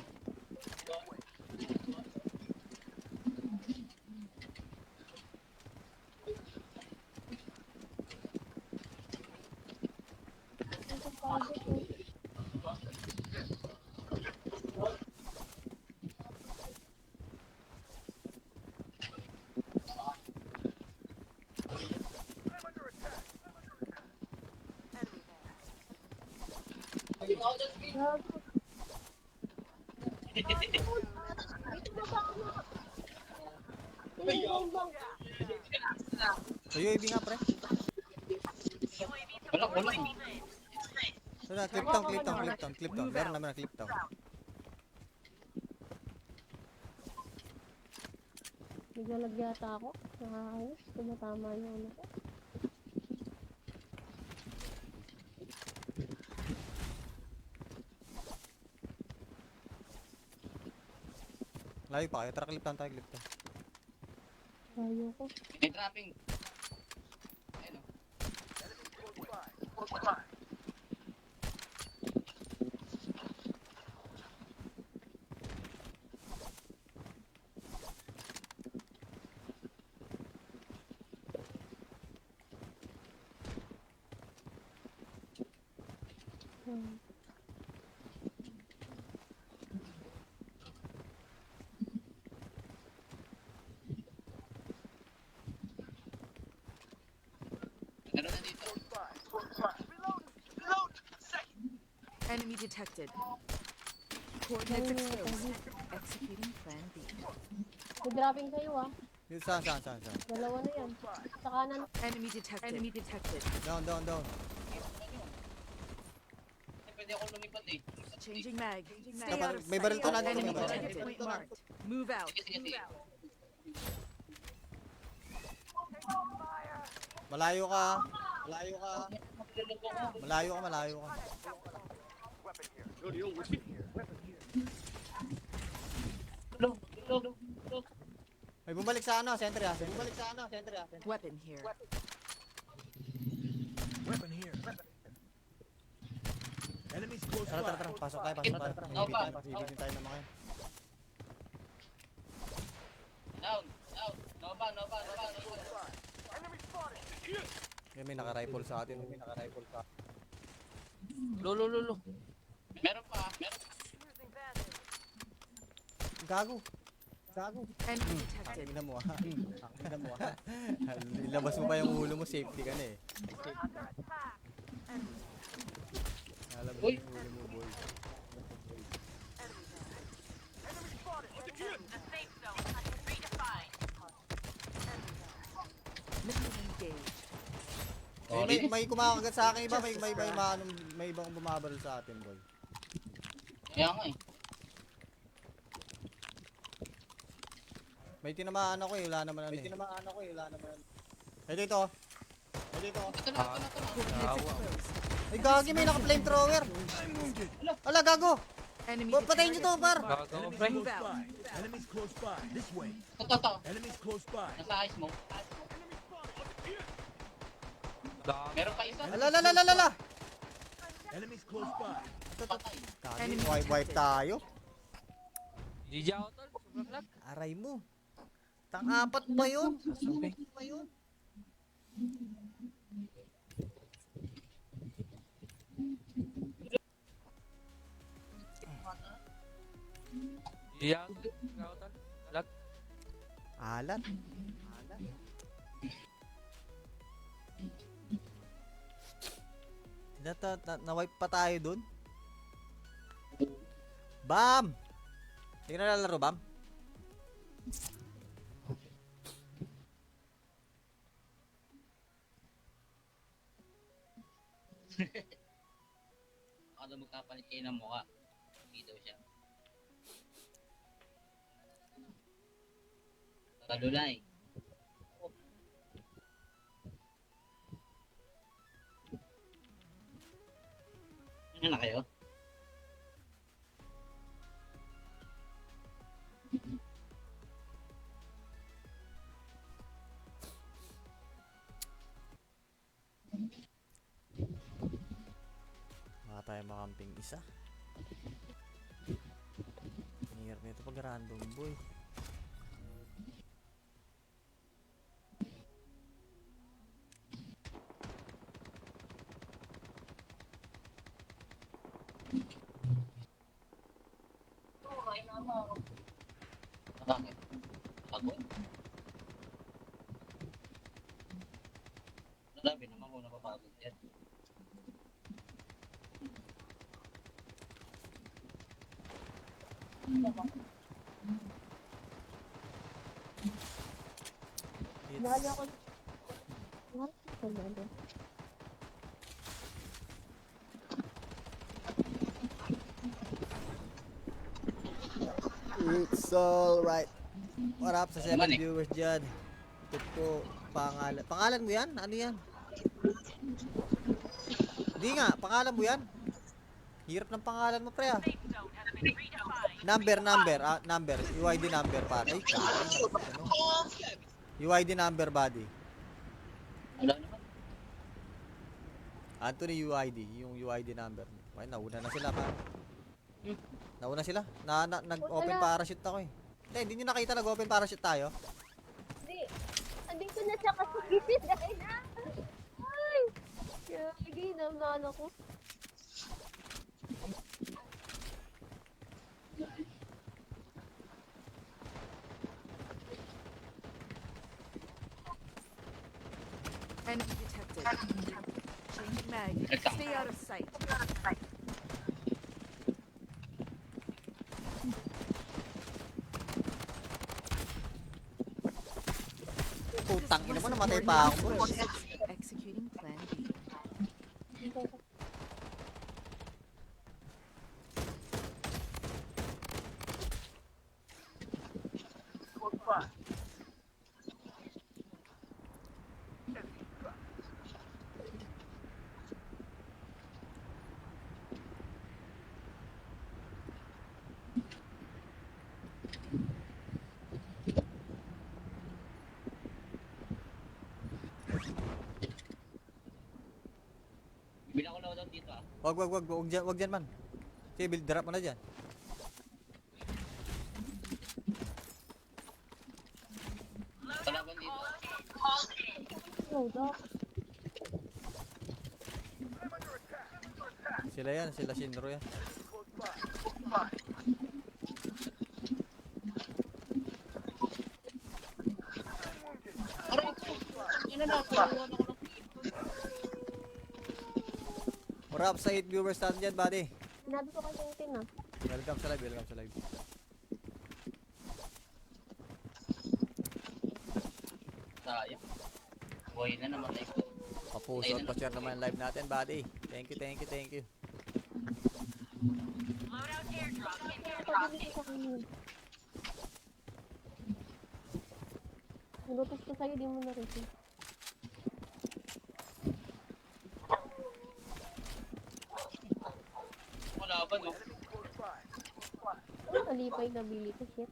Speaker 2: sa UAV nga, pre.
Speaker 3: Wala.
Speaker 2: Wala, clip down. Meron naman na clip down.
Speaker 6: Naglalag yata ako. Nakakayos. Tumatama yung ano ko.
Speaker 2: Layo pa kayo. Tara, clip down tayo, clip down.
Speaker 6: Ayaw ko.
Speaker 3: May trapping. Ano? Ano na dito?
Speaker 1: Enemy detected. Coordinates exposed. Executing plan B.
Speaker 6: May dropping sa'yo ah.
Speaker 2: Yun, saan?
Speaker 6: Dalawa na yan. Sa kanan.
Speaker 1: Enemy detected.
Speaker 2: Down.
Speaker 3: Pwede ako lumipat eh.
Speaker 1: Changing mag. Stay
Speaker 2: Dapat-
Speaker 1: out of
Speaker 2: may
Speaker 1: sight.
Speaker 2: baril to na dito,
Speaker 1: Enemy
Speaker 2: may baril.
Speaker 1: target point marked. Move out.
Speaker 3: Sige.
Speaker 2: Malayo ka. Malayo ka. May bumalik sa ano, sentry ah.
Speaker 1: Weapon here.
Speaker 4: Weapon here. Enemies close
Speaker 2: Tara,
Speaker 4: by.
Speaker 2: pasok tayo. Ibigin tayo ng mga yun.
Speaker 3: Down. Nova.
Speaker 2: Yan, may naka-rifle sa atin.
Speaker 5: Lo.
Speaker 3: Meron pa.
Speaker 2: Gago.
Speaker 1: Enemy detected.
Speaker 2: Ina mo ah. Ilabas mo pa yung ulo mo, safety ka na eh. Alam mo
Speaker 3: Uy.
Speaker 2: yung ulo mo, boy.
Speaker 1: Mission engaged.
Speaker 2: May kumakagat sa akin iba, may ibang bumabaril sa atin, boy.
Speaker 3: Kaya nga eh.
Speaker 2: May tinamaan ako eh, wala naman ano eh. Ay, dito.
Speaker 3: Ito na.
Speaker 1: Coordinates exposed.
Speaker 2: Ay, gagi, may naka-flamethrower. Ala, gago.
Speaker 1: Enemy
Speaker 2: Patayin nyo to, par.
Speaker 5: Gago,
Speaker 4: Enemies
Speaker 5: pre.
Speaker 4: close by. Enemies close by. This way.
Speaker 3: Ito.
Speaker 4: Enemies close by.
Speaker 3: Nasa ice mo.
Speaker 5: Gago.
Speaker 3: Meron pa isa.
Speaker 2: Ala.
Speaker 4: Enemies close by.
Speaker 3: Patay.
Speaker 2: Gagi,
Speaker 1: Enemy
Speaker 2: wipe tayo.
Speaker 5: GG ako, tol. Sobrang lag.
Speaker 2: Aray mo. Tang-apat pa yun.
Speaker 5: Sabi. GG ako, tol. Lag.
Speaker 2: Alat. Na-wipe pa tayo dun. Bam! Hindi ka nalalaro, Bam?
Speaker 3: Ako magkapalit kayo ng mukha. Dito siya. Kalulay. Ano na kayo?
Speaker 2: Baka tayo makamping isa. Ang hirap nito pag random boy.
Speaker 3: Bakit? Ako? Sabi naman kung napapagod yan.
Speaker 6: Dahil
Speaker 2: It's
Speaker 6: ako... What? Ano?
Speaker 2: It's alright. What up sa 7
Speaker 3: Naman eh.
Speaker 2: viewers dyan? Ito po, pangalan. Pangalan mo yan? Ano yan? Hindi nga, pangalan mo yan? Hirap ng pangalan mo, pre ah. Number. UID number, pare. Ay, kaya. Ano? UID number, buddy.
Speaker 3: Wala naman.
Speaker 2: Anthony UID, yung UID number. Ay, nauna na sila, pare. Nauna sila. Nag-open
Speaker 6: Wala.
Speaker 2: parachute ako eh. Hindi nyo nakita nag-open parachute tayo?
Speaker 6: Hindi. Andito na siya kasi gisis dahil na. Ay! Kaya naman ako.
Speaker 1: Enemy detected. Changing mag.
Speaker 3: Nagtama.
Speaker 1: Stay out of sight.
Speaker 2: Putang ina mo, namatay pa ako.
Speaker 1: Executing plan B.
Speaker 3: Bilang ko na daw dito ah.
Speaker 2: Wag dyan man. Sige, build drop mo na dyan.
Speaker 3: Kalaban dito.
Speaker 6: Hold up.
Speaker 2: Sila yan, sila Shinro yan.
Speaker 3: Aray ko! Ano na? Turuan ako ng
Speaker 2: What up sa 8 viewers natin dyan, buddy?
Speaker 6: Sinabi ko kay Tintin ah.
Speaker 2: Welcome sa live.
Speaker 3: sayang. Buhay na namatay ko.
Speaker 2: Papuso at pa-share naman ang live natin, buddy. Thank you.
Speaker 6: Pabili ko sa kanya. Nilutos ko sa'yo, di mo na-receive.
Speaker 3: Kalaban oh.
Speaker 6: Ano kalipay na bili ko, shit.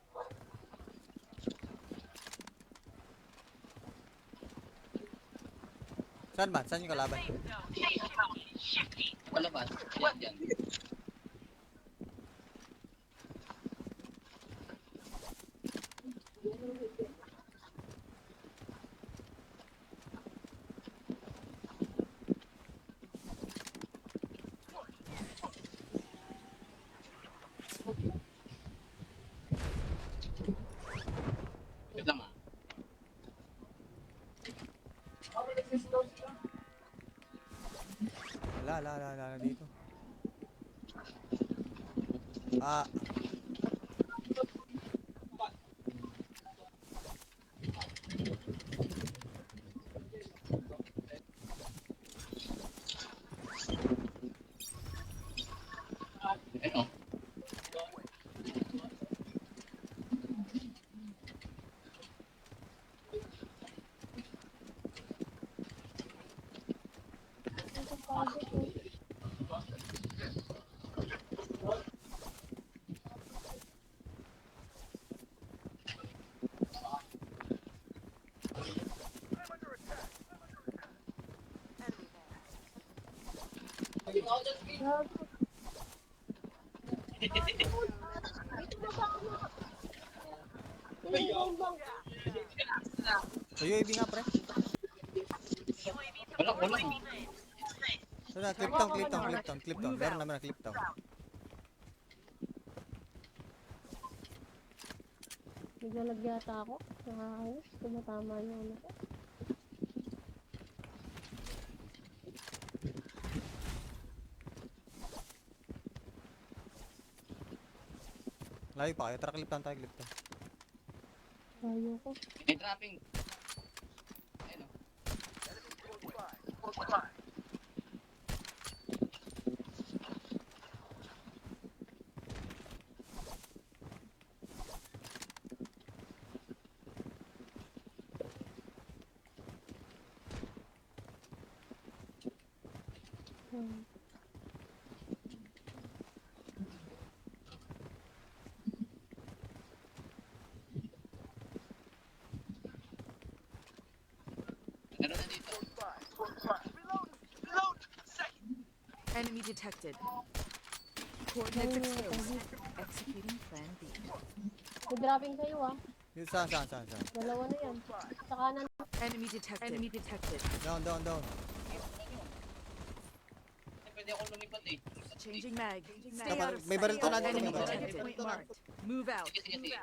Speaker 2: Saan ba? Saan yung kalaban?
Speaker 3: Kalaban. Yan. Wait lang ah.
Speaker 2: Wala dito. Ah,
Speaker 3: Ano?
Speaker 6: Ito pa ako. Gago. Dito ba ako? Yung bang.
Speaker 2: Sa UAV nga, pre.
Speaker 3: Wala.
Speaker 2: So na, clip down. Meron naman na clip down.
Speaker 6: Naglalag yata ako. Nakakayos. Tumatama yung ano ko.
Speaker 2: Layo pa kayo. Tara, clip down tayo, clip down.
Speaker 6: Layo ko.
Speaker 3: May trapping. Ayun o.
Speaker 6: Hmm.
Speaker 3: Meron na dito.
Speaker 1: Enemy detected. Coordinates exposed. Executing plan B.
Speaker 6: May dropping sa'yo ah.
Speaker 2: Yun, saan?
Speaker 6: Dalawa na yan. Sa kanan.
Speaker 1: Enemy detected. Enemy detected.
Speaker 2: Down.
Speaker 3: Ay, pwede akong lumipat eh.
Speaker 1: Changing mag. Stay
Speaker 2: Tama,
Speaker 1: out of
Speaker 2: may
Speaker 1: sight.
Speaker 2: baril to natin,
Speaker 1: Enemy
Speaker 2: may baril.
Speaker 1: target point marked. Move out.
Speaker 3: Sige.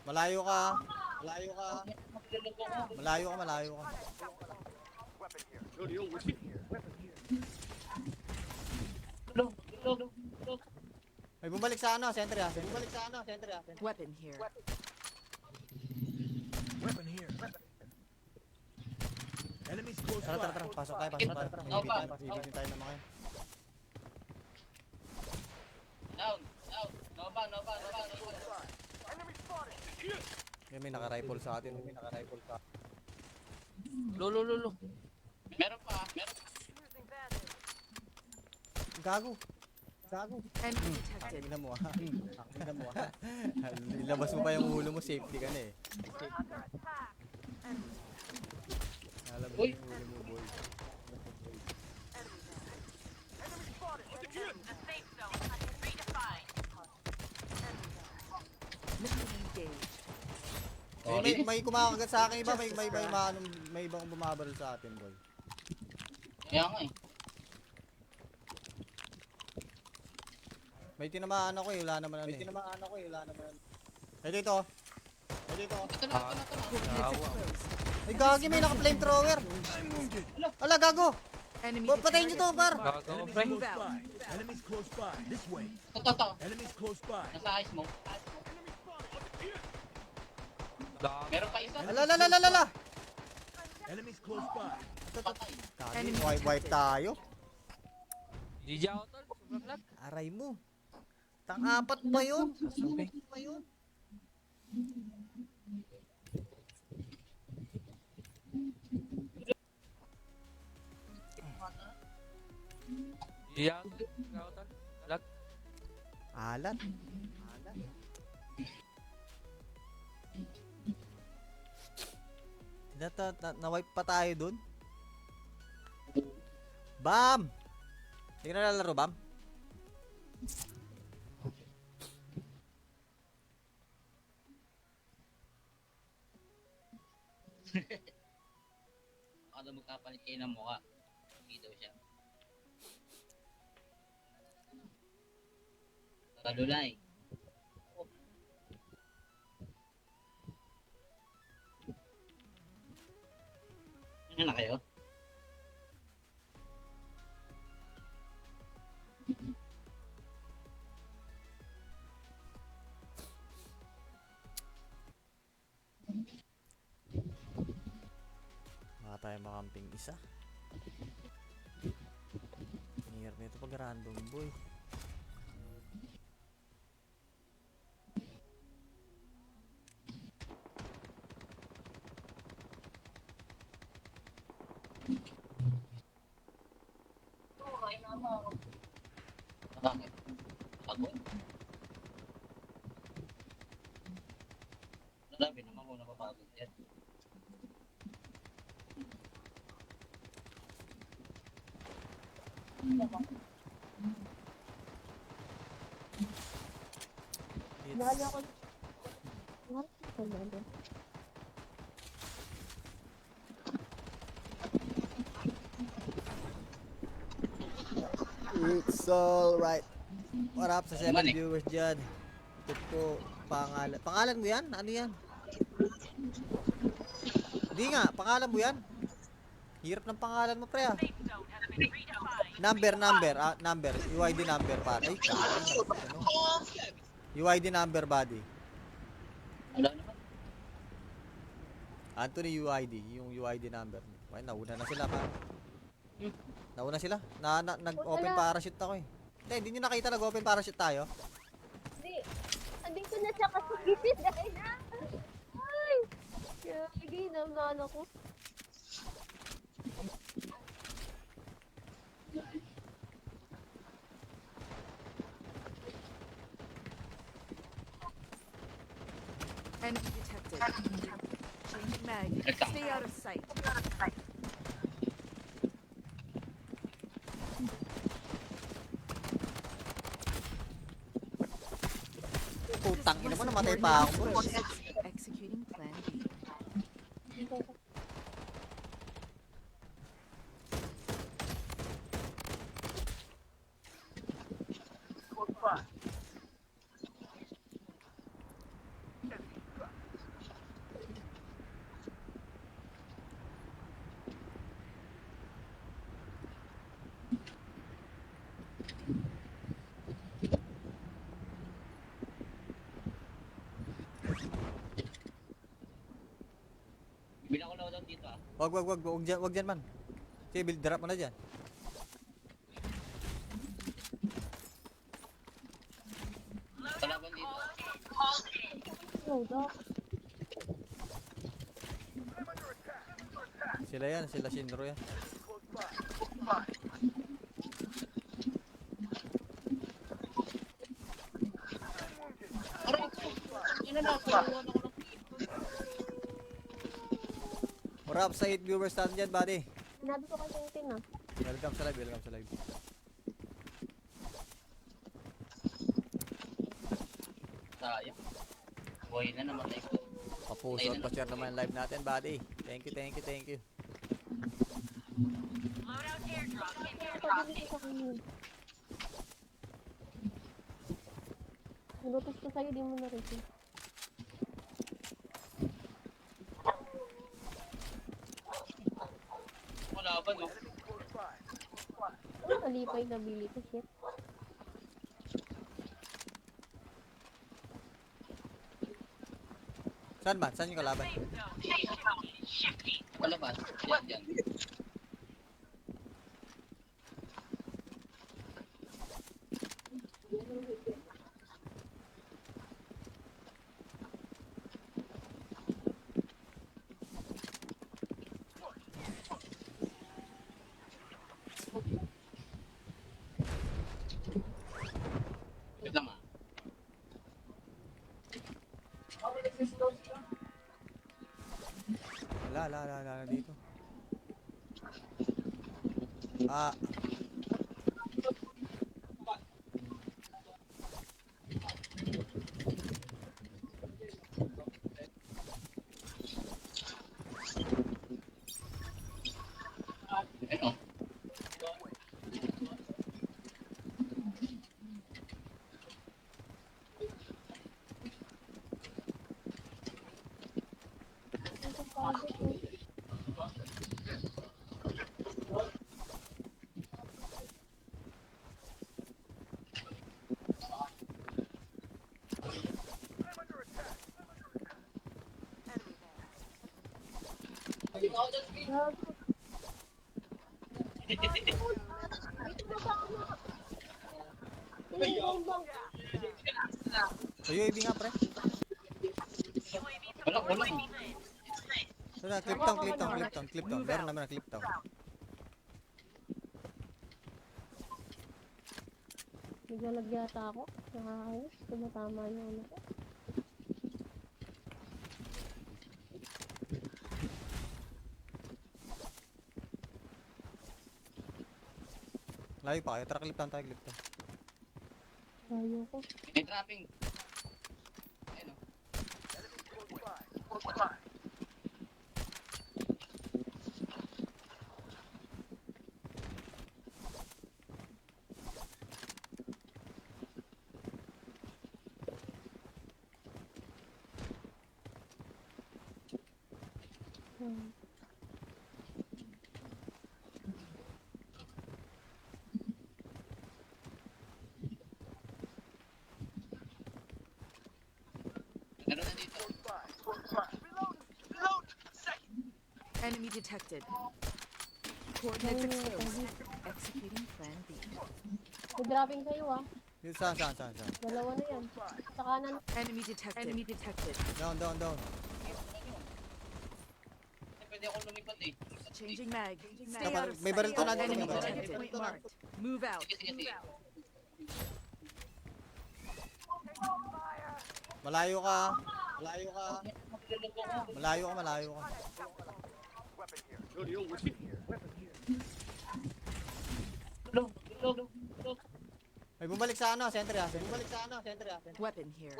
Speaker 2: Malayo ka.
Speaker 3: Maglulog ako.
Speaker 2: Malayo ka.
Speaker 3: Lulog.
Speaker 2: May bumalik sa ano, sentry ah.
Speaker 1: Weapon here.
Speaker 4: Weapon here. Enemies close
Speaker 2: Tara,
Speaker 4: by.
Speaker 2: pasok tayo. Ibitin tayo ng mga.
Speaker 3: Down. Nova.
Speaker 2: Yan, may naka-rifle sa atin.
Speaker 5: Lo.
Speaker 3: Meron pa.
Speaker 2: Gago.
Speaker 1: Enemy detected.
Speaker 2: Ina mo ah. Ilabas mo pa yung ulo mo, safety ka na eh. Alam mo
Speaker 3: Uy.
Speaker 2: yung ulo mo, boy.
Speaker 1: Mission engaged.
Speaker 2: May kumakagat sa akin iba, may ibang bumabaril sa atin, boy.
Speaker 3: Kaya nga eh.
Speaker 2: May tinamaan ako eh, wala naman ano eh. Ay, dito.
Speaker 3: Ito na.
Speaker 1: Coordinates exposed.
Speaker 2: Ay, gagi, may naka-flamethrower. Ala, gago.
Speaker 1: Enemy
Speaker 2: Patayin nyo to, par.
Speaker 5: Gago,
Speaker 4: Enemies
Speaker 5: pre.
Speaker 4: close by. Enemies close by. This way.
Speaker 3: Ito.
Speaker 4: Enemies close by.
Speaker 3: Nasa ice mo.
Speaker 5: Gago.
Speaker 3: Meron pa isa.
Speaker 2: Ala.
Speaker 4: Enemies close by.
Speaker 3: Patay.
Speaker 2: Gagi, wipe tayo.
Speaker 5: GG ako, tol. Sobrang lag.
Speaker 2: Aray mo. Tang-apat pa yun.
Speaker 5: GG ako, tol. Lag.
Speaker 2: Alat. Na-wipe pa tayo dun. Bam! Hindi ka nalalaro, Bam?
Speaker 3: Baka daw magkapalit kayo ng mukha. Hindi daw siya. Nakalulay. Ano na kayo?
Speaker 2: Baka tayo makamping isa. Hirap nito pag random, boy.
Speaker 3: Bakit? Ako? Sabi naman kung napapagod yan.
Speaker 6: Mahal
Speaker 2: It's
Speaker 6: ako. Mahal ako ba?
Speaker 2: It's alright. What up sa 7
Speaker 3: Naman eh.
Speaker 2: viewers dyan? Ito po, pangalan. Pangalan mo yan? Ano yan? Di nga, pangalan mo yan? Hirap ng pangalan mo, pre, ah. Number. UID number, pare. Ay, kaya. Ano? UID number, buddy.
Speaker 3: Wala naman.
Speaker 2: Anthony UID, yung UID number. Ay, nauna na sila, pare. Nauna sila. Nag-open
Speaker 6: Wala.
Speaker 2: parachute ako, eh. Hindi nyo nakita nag-open parachute tayo?
Speaker 6: Hindi. Andito na siya kasi gisis dahil na. Ay! Kaya naman ako.
Speaker 1: Enemy detected. Changing mag.
Speaker 3: Ito.
Speaker 1: Stay out of sight.
Speaker 2: Putang ina mo, namatay pa ako, bro.
Speaker 1: Executing plan B.
Speaker 3: Bilang ko lang dito ah.
Speaker 2: Wag dyan man. Sige, drop mo na dyan.
Speaker 3: Kalaban dito.
Speaker 6: Hold up.
Speaker 2: Sila yan, sila Shinro yan.
Speaker 3: Aray ko. Ina na, turuan ako ng
Speaker 2: What up sa 8 viewers natin dyan, buddy?
Speaker 6: Sinabi ko kay Tintin ah.
Speaker 2: Welcome sa live.
Speaker 3: sayang. Buhay na namatay ko.
Speaker 2: Papuso at pa-share naman yung live natin, buddy. Thank you.
Speaker 6: Pabili ko sa kanya. Nilutos ko sa'yo, di mo na-receive.
Speaker 3: Wala ba no?
Speaker 6: Ano kalipay na bili ko, shit.
Speaker 2: Saan ba? Saan yung kalaban?
Speaker 3: Palabas. Yan. Wait lang ah.
Speaker 2: Wala dito. Ah,
Speaker 3: Ano?
Speaker 2: sa UAV nga, pre.
Speaker 3: Wala.
Speaker 2: So na, clip down. Meron naman na clip down.
Speaker 6: Naglalag yata ako. Nakakayos. Tumatama yung ano ko.
Speaker 2: Layo pa kayo. Tara, clip down tayo, clip down.
Speaker 6: Ayoko.
Speaker 3: May trapping. Ayun o. Meron na dito.
Speaker 1: Enemy detected. Coordinates exposed. Executing plan B.
Speaker 6: May dropping sa'yo ah.
Speaker 2: Dito, saan?
Speaker 6: Dalawa na yan. Sa kanan.
Speaker 1: Enemy detected. Enemy detected.
Speaker 2: Down.
Speaker 3: Pwede akong lumipat eh.
Speaker 1: Changing mag. Stay
Speaker 2: Dapat-
Speaker 1: out of
Speaker 2: may
Speaker 1: sight.
Speaker 2: baril to na dito,
Speaker 1: Enemy
Speaker 2: may baril.
Speaker 1: detected. Point marked. Move out.
Speaker 3: Sige, sige.
Speaker 2: Malayo ka. Malayo ka.
Speaker 3: Low.
Speaker 2: May bumalik sa ano, sentry ah.
Speaker 1: Weapon here.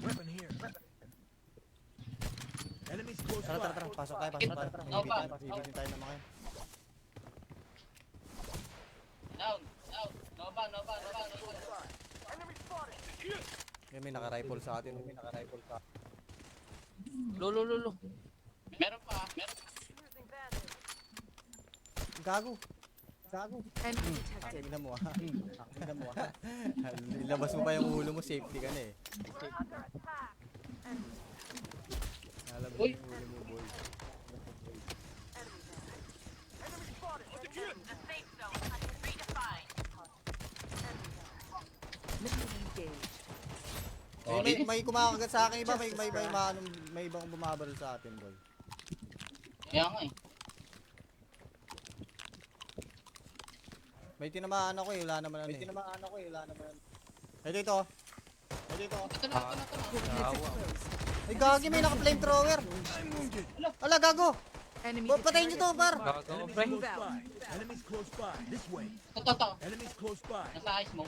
Speaker 4: Weapon here. Enemies close
Speaker 2: Tara.
Speaker 4: by.
Speaker 2: Pasok tayo. Bibigyan tayo ng mga yun.
Speaker 3: Down. Nova.
Speaker 2: Yan, may naka-rifle sa atin.
Speaker 5: Lo.
Speaker 3: Meron pa.
Speaker 2: Gago.
Speaker 1: Enemy detected.
Speaker 2: Tingnan mo ah. Ilabas mo pa yung ulo mo, safety ka na eh. Alam mo
Speaker 3: Uy.
Speaker 2: yung ulo mo, boy.
Speaker 1: Mission engaged.
Speaker 2: May kumakagat sa akin iba, may ibang bumabaril sa atin, boy.
Speaker 3: Kaya nga eh.
Speaker 2: May tinamaan ako eh, wala naman ano eh. Ito.
Speaker 3: Ito na.
Speaker 1: Coordinates exposed.
Speaker 2: Ay gagi, may naka-flamethrower. Ala, gago.
Speaker 1: Enemy
Speaker 2: Patayin nyo to, par.
Speaker 5: Gago,
Speaker 4: Enemies
Speaker 5: pre.
Speaker 4: close by. Enemies close by. This way.
Speaker 3: Ito.
Speaker 4: Enemies close by.
Speaker 3: Nasa ice mo.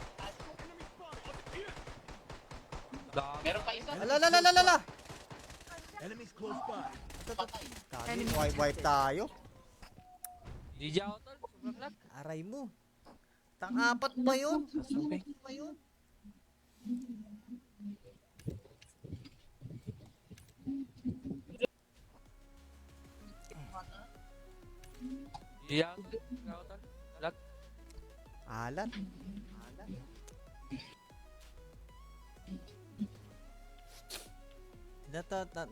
Speaker 5: Gago.
Speaker 3: Meron pa isa.
Speaker 2: Ala.
Speaker 4: Enemies close by.
Speaker 3: Patay.
Speaker 2: Gagi, wipe tayo.
Speaker 5: DJ ako, tol. Sobrang lag.
Speaker 2: Aray mo. Tang-apat ba yun?
Speaker 5: Okay. DJ ako, tol. Lag.
Speaker 2: Alat.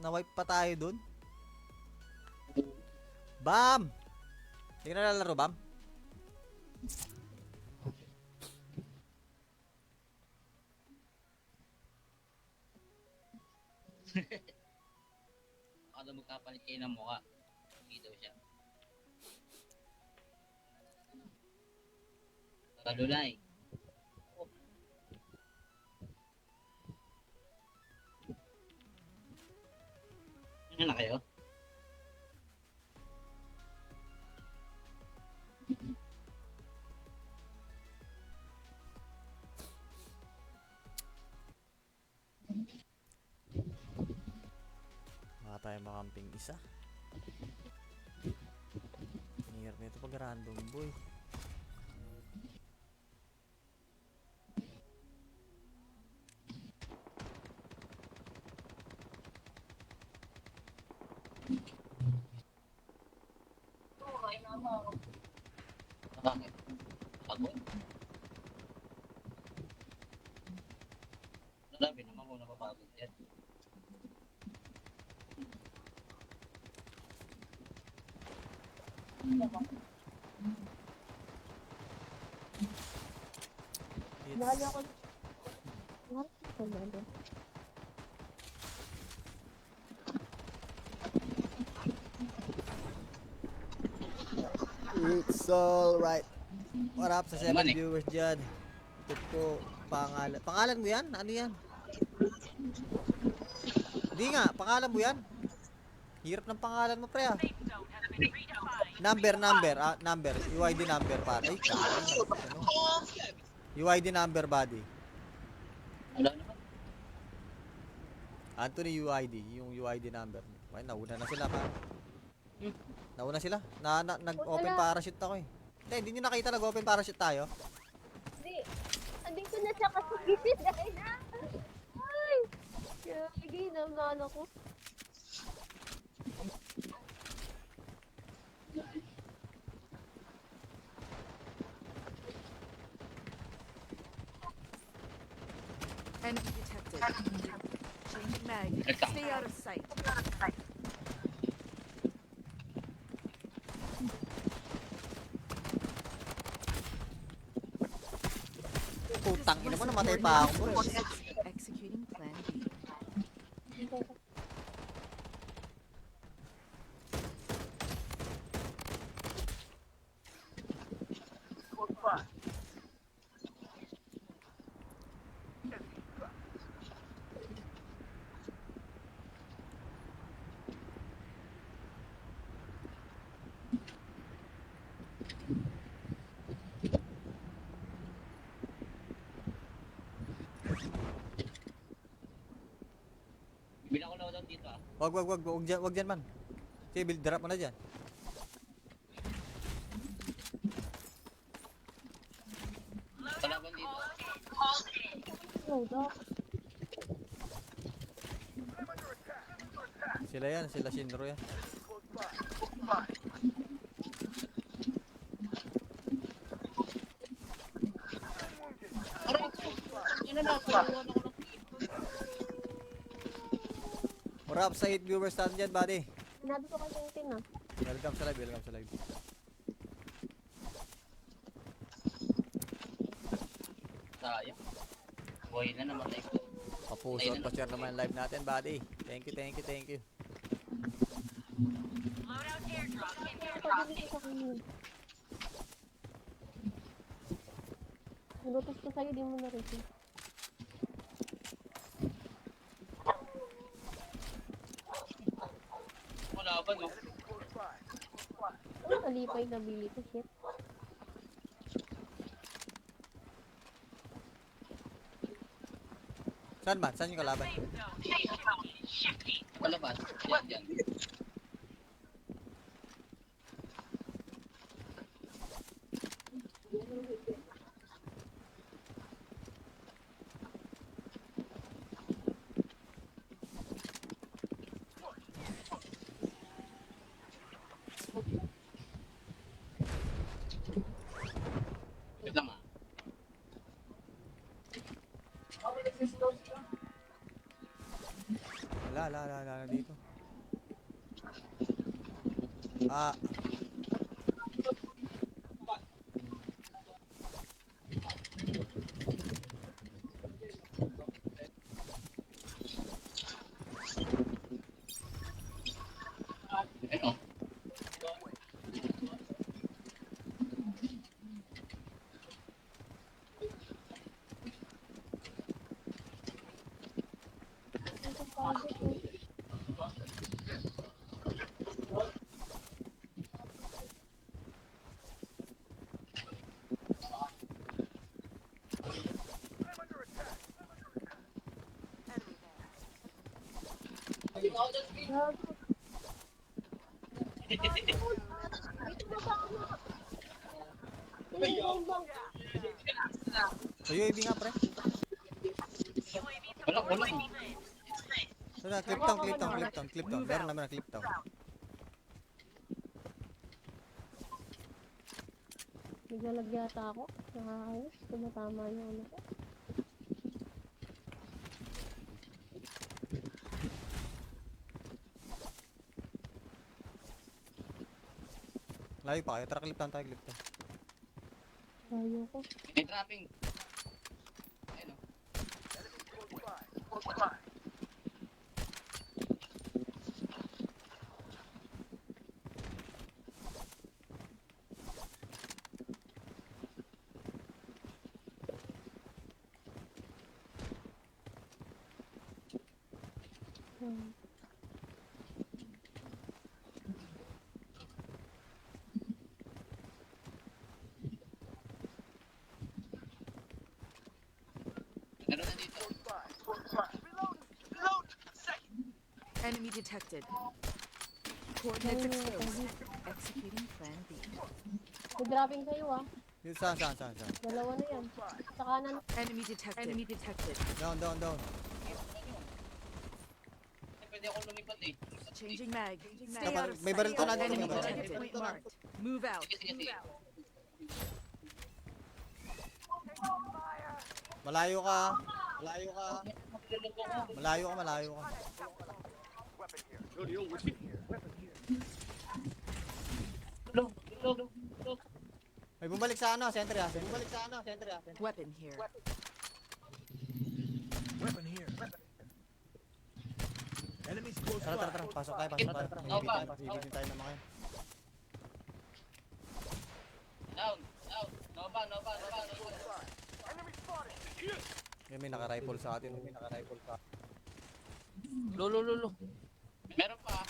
Speaker 2: Na-wipe pa tayo dun. Bam! Hindi ka na lalaro, Bam?
Speaker 3: Baka daw magkapalit kayo ng mukha. Hindi daw siya. Kalulay. Ano na kayo?
Speaker 2: Baka tayo makamping isa. Hirap nito pag random, boy.
Speaker 3: Bakit? Pagod? Nalabi naman kung napapagod yan.
Speaker 6: Dahil
Speaker 2: It's...
Speaker 6: ako. Ano?
Speaker 2: It's alright. What up sa 7
Speaker 3: Naman eh.
Speaker 2: viewers dyan? Ito po, pangalan. Pangalan mo yan? Ano yan? Hindi nga, pangalan mo yan? Hirap ng pangalan mo, pre ah. Number. UID number, pare. Ay, kaki. Ano? UID number, buddy.
Speaker 3: Wala naman.
Speaker 2: Anthony UID, yung UID number. Ay, nauna na sila, pare. Nauna sila. Nag-open
Speaker 6: Wala.
Speaker 2: parachute ako eh. Hindi nyo nakita nag-open parachute tayo?
Speaker 6: Hindi. Andito na siya kasi bisis dahil na. Ay! Gagi, naman ako.
Speaker 1: Enemy detected. Changing mag. Stay out of sight.
Speaker 2: Putang ina mo, namatay pa ako. boss.
Speaker 1: Executing plan B.
Speaker 3: Bilang ko na doon dito ah.
Speaker 2: Wag dyan man. Sige, build drop mo na dyan.
Speaker 3: Kalaban dito.
Speaker 6: Hold up.
Speaker 2: Sila Shinro yan.
Speaker 3: Aray ko. Ano na, pinawan ako ng
Speaker 2: Murap sa 8 viewers natin dyan, buddy.
Speaker 6: Sinabi ko kay Tintin ah.
Speaker 2: Welcome sa live.
Speaker 3: sayang. Boy na namatay ko.
Speaker 2: Papuso at pa-share naman yung live natin, buddy. Thank you.
Speaker 6: Pagdili ko sa kanya. Nalutos ko sa'yo, di mo na rin.
Speaker 3: Wala ba no?
Speaker 6: Ano nalipay na bili ko, shit.
Speaker 2: Saan ba? Saan yung kalaban?
Speaker 3: Kalaban. Yan. Wait lang ah.
Speaker 2: Wala dito.
Speaker 3: Ito.
Speaker 2: So UAV nga, pre.
Speaker 3: Wala.
Speaker 2: So na, clip down. Meron naman na clip down.
Speaker 6: Naglalag yata ako. Nakakayos. Tumatama yung ano ko.
Speaker 2: Layo pa kayo. Tara, clip down.
Speaker 6: Layo ko.
Speaker 3: May trapping. Ayun oh.
Speaker 1: detected. Coordinates exposed. Executing plan B.
Speaker 6: May dropping kayo ah.
Speaker 2: Yun, saan?
Speaker 6: Dalawa na yan. Sa kanan.
Speaker 1: Enemy detected. Enemy detected.
Speaker 2: Down.
Speaker 3: Pwede akong lumipat eh.
Speaker 1: Changing mag.
Speaker 2: May
Speaker 1: Stay out of
Speaker 2: may baril
Speaker 1: sight.
Speaker 2: to na dito.
Speaker 1: Enemy
Speaker 2: May baril.
Speaker 1: detected. Point marked. Move out.
Speaker 3: Sige.
Speaker 2: Malayo ka.
Speaker 3: Niloloko ko.
Speaker 2: Malayo ka.
Speaker 3: Lolo.
Speaker 2: May bumalik sa ano, sentry ah.
Speaker 1: Weapon here.
Speaker 4: Weapon here. Enemies close
Speaker 2: Tara,
Speaker 4: by.
Speaker 2: pasok tayo. Ibitin tayo naman kayo.
Speaker 3: Down. Nova.
Speaker 2: Yan, may naka-rifle sa atin.
Speaker 5: Lo.
Speaker 3: Meron pa.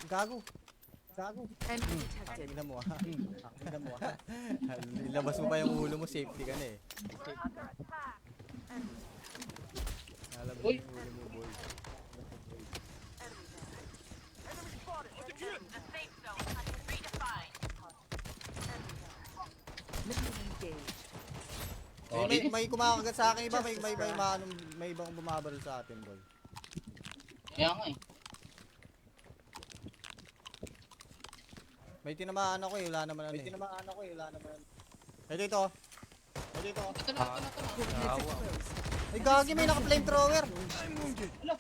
Speaker 2: Gago.
Speaker 1: Enemy detected.
Speaker 2: Tingnan mo ah. Ilabas mo pa yung ulo mo, safety ka na eh. Alam mo
Speaker 3: Uy.
Speaker 2: yung ulo mo, boy.
Speaker 1: Mission engaged.
Speaker 2: May kumakagat sa akin iba, may ibang bumabaril sa atin, boy.
Speaker 3: Kaya nga eh.
Speaker 2: May tinamaan ako eh, wala naman ano eh. Eh dito.
Speaker 3: Ito na.
Speaker 1: Coordinates exposed.
Speaker 2: Ay gagi, may naka-flamethrower.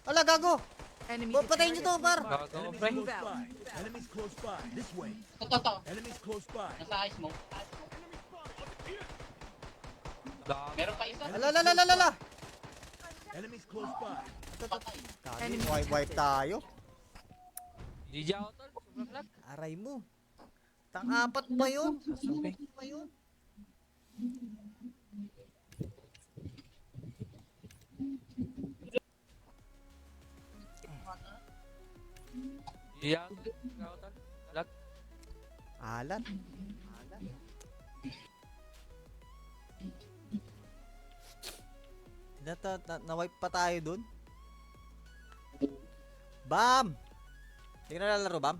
Speaker 2: Ala, gago.
Speaker 1: Enemy
Speaker 2: Patayin nyo to, par.
Speaker 5: Gago,
Speaker 4: Enemies
Speaker 5: pre.
Speaker 4: close by. Enemies close by. This way.
Speaker 3: Ito.
Speaker 4: Enemies close by.
Speaker 3: Nasa ice mo.
Speaker 5: Gago.
Speaker 3: Meron pa isa.
Speaker 2: Ala.
Speaker 4: Enemies close by.
Speaker 3: Patay.
Speaker 2: Gagi,
Speaker 1: Enemy
Speaker 2: wipe tayo.
Speaker 5: GG ako, tol. Sobrang lag.
Speaker 2: Aray mo. Tang-apat pa yun.
Speaker 5: Sabi. GG ako, tol. Lag.
Speaker 2: Alan. Na-wipe pa tayo dun. Bam! Hindi ka nalalaro, Bam?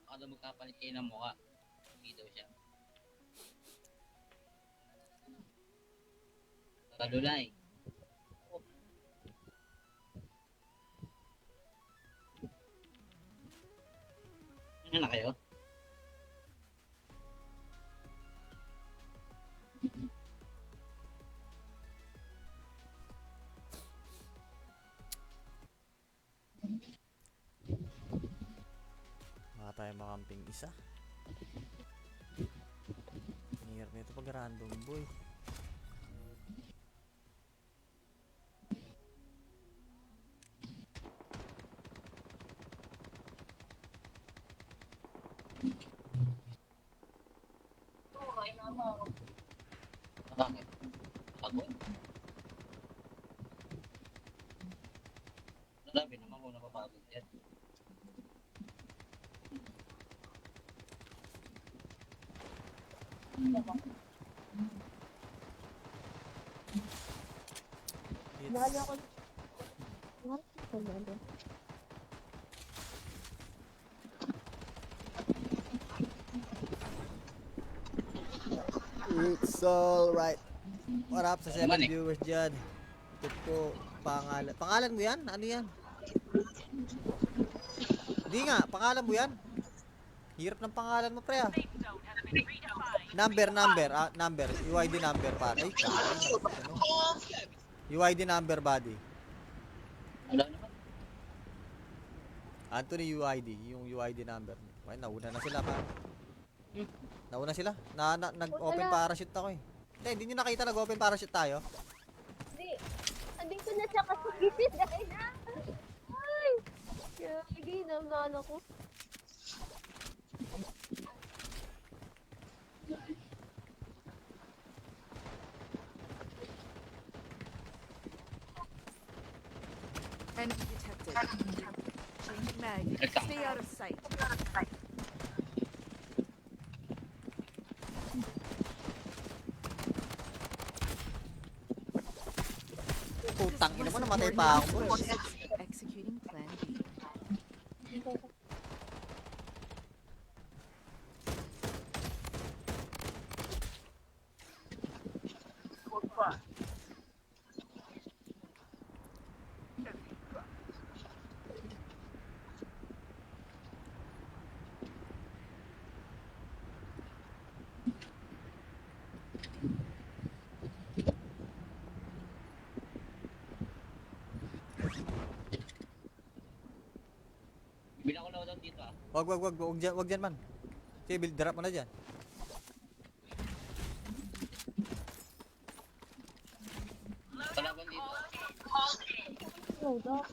Speaker 3: Baka daw magkapalit kayo ng mukha. Hindi daw siya. Kalulay. Ano na kayo?
Speaker 2: Baka tayo makamping isa. Ang hirap nito pag random, boy.
Speaker 3: Bakit? Pagod? Sabi naman kung napapagod yan.
Speaker 6: Dali
Speaker 2: It's
Speaker 6: ako. Dali.
Speaker 2: It's alright. What up sa 7
Speaker 3: Manik.
Speaker 2: viewers dyan? Ito po, pangalan. Pangalan mo yan? Ano yan? Hindi nga, pangalan mo yan? Hirap ng pangalan mo, pre ah. Number. UID number, pare. Ay, ano? UID number, buddy.
Speaker 3: Wala naman.
Speaker 2: Anthony UID, yung UID number. Ay, nauna na sila, pare. Nauna sila? Nag-open parachute ako eh. Hindi nyo nakita nag-open parachute tayo?
Speaker 6: Hindi. Andito na siya kasi gisit dahil na. Ay! Kaya naman ako.
Speaker 1: Enemy detected. Changing mag. Stay out of sight.
Speaker 2: pa ako.
Speaker 1: Executing plan B.
Speaker 3: Bilang ko loadout dito ah.
Speaker 2: Wag dyan man. Sige, build drop mo na dyan.
Speaker 3: Kalaban dito.
Speaker 6: Load up.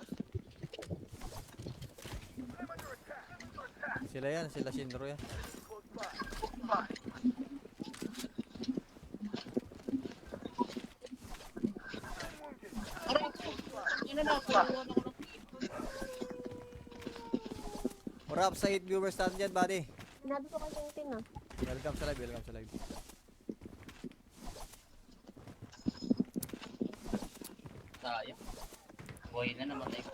Speaker 2: Sila Shinro yan.
Speaker 3: Aray ko! Ina na, turuan ako ng
Speaker 2: Urap sa 8 viewers natin dyan, buddy.
Speaker 6: Sinabi ko kay Tintin ah.
Speaker 2: Welcome sa live.
Speaker 3: sayang. Buhay na naman tayo.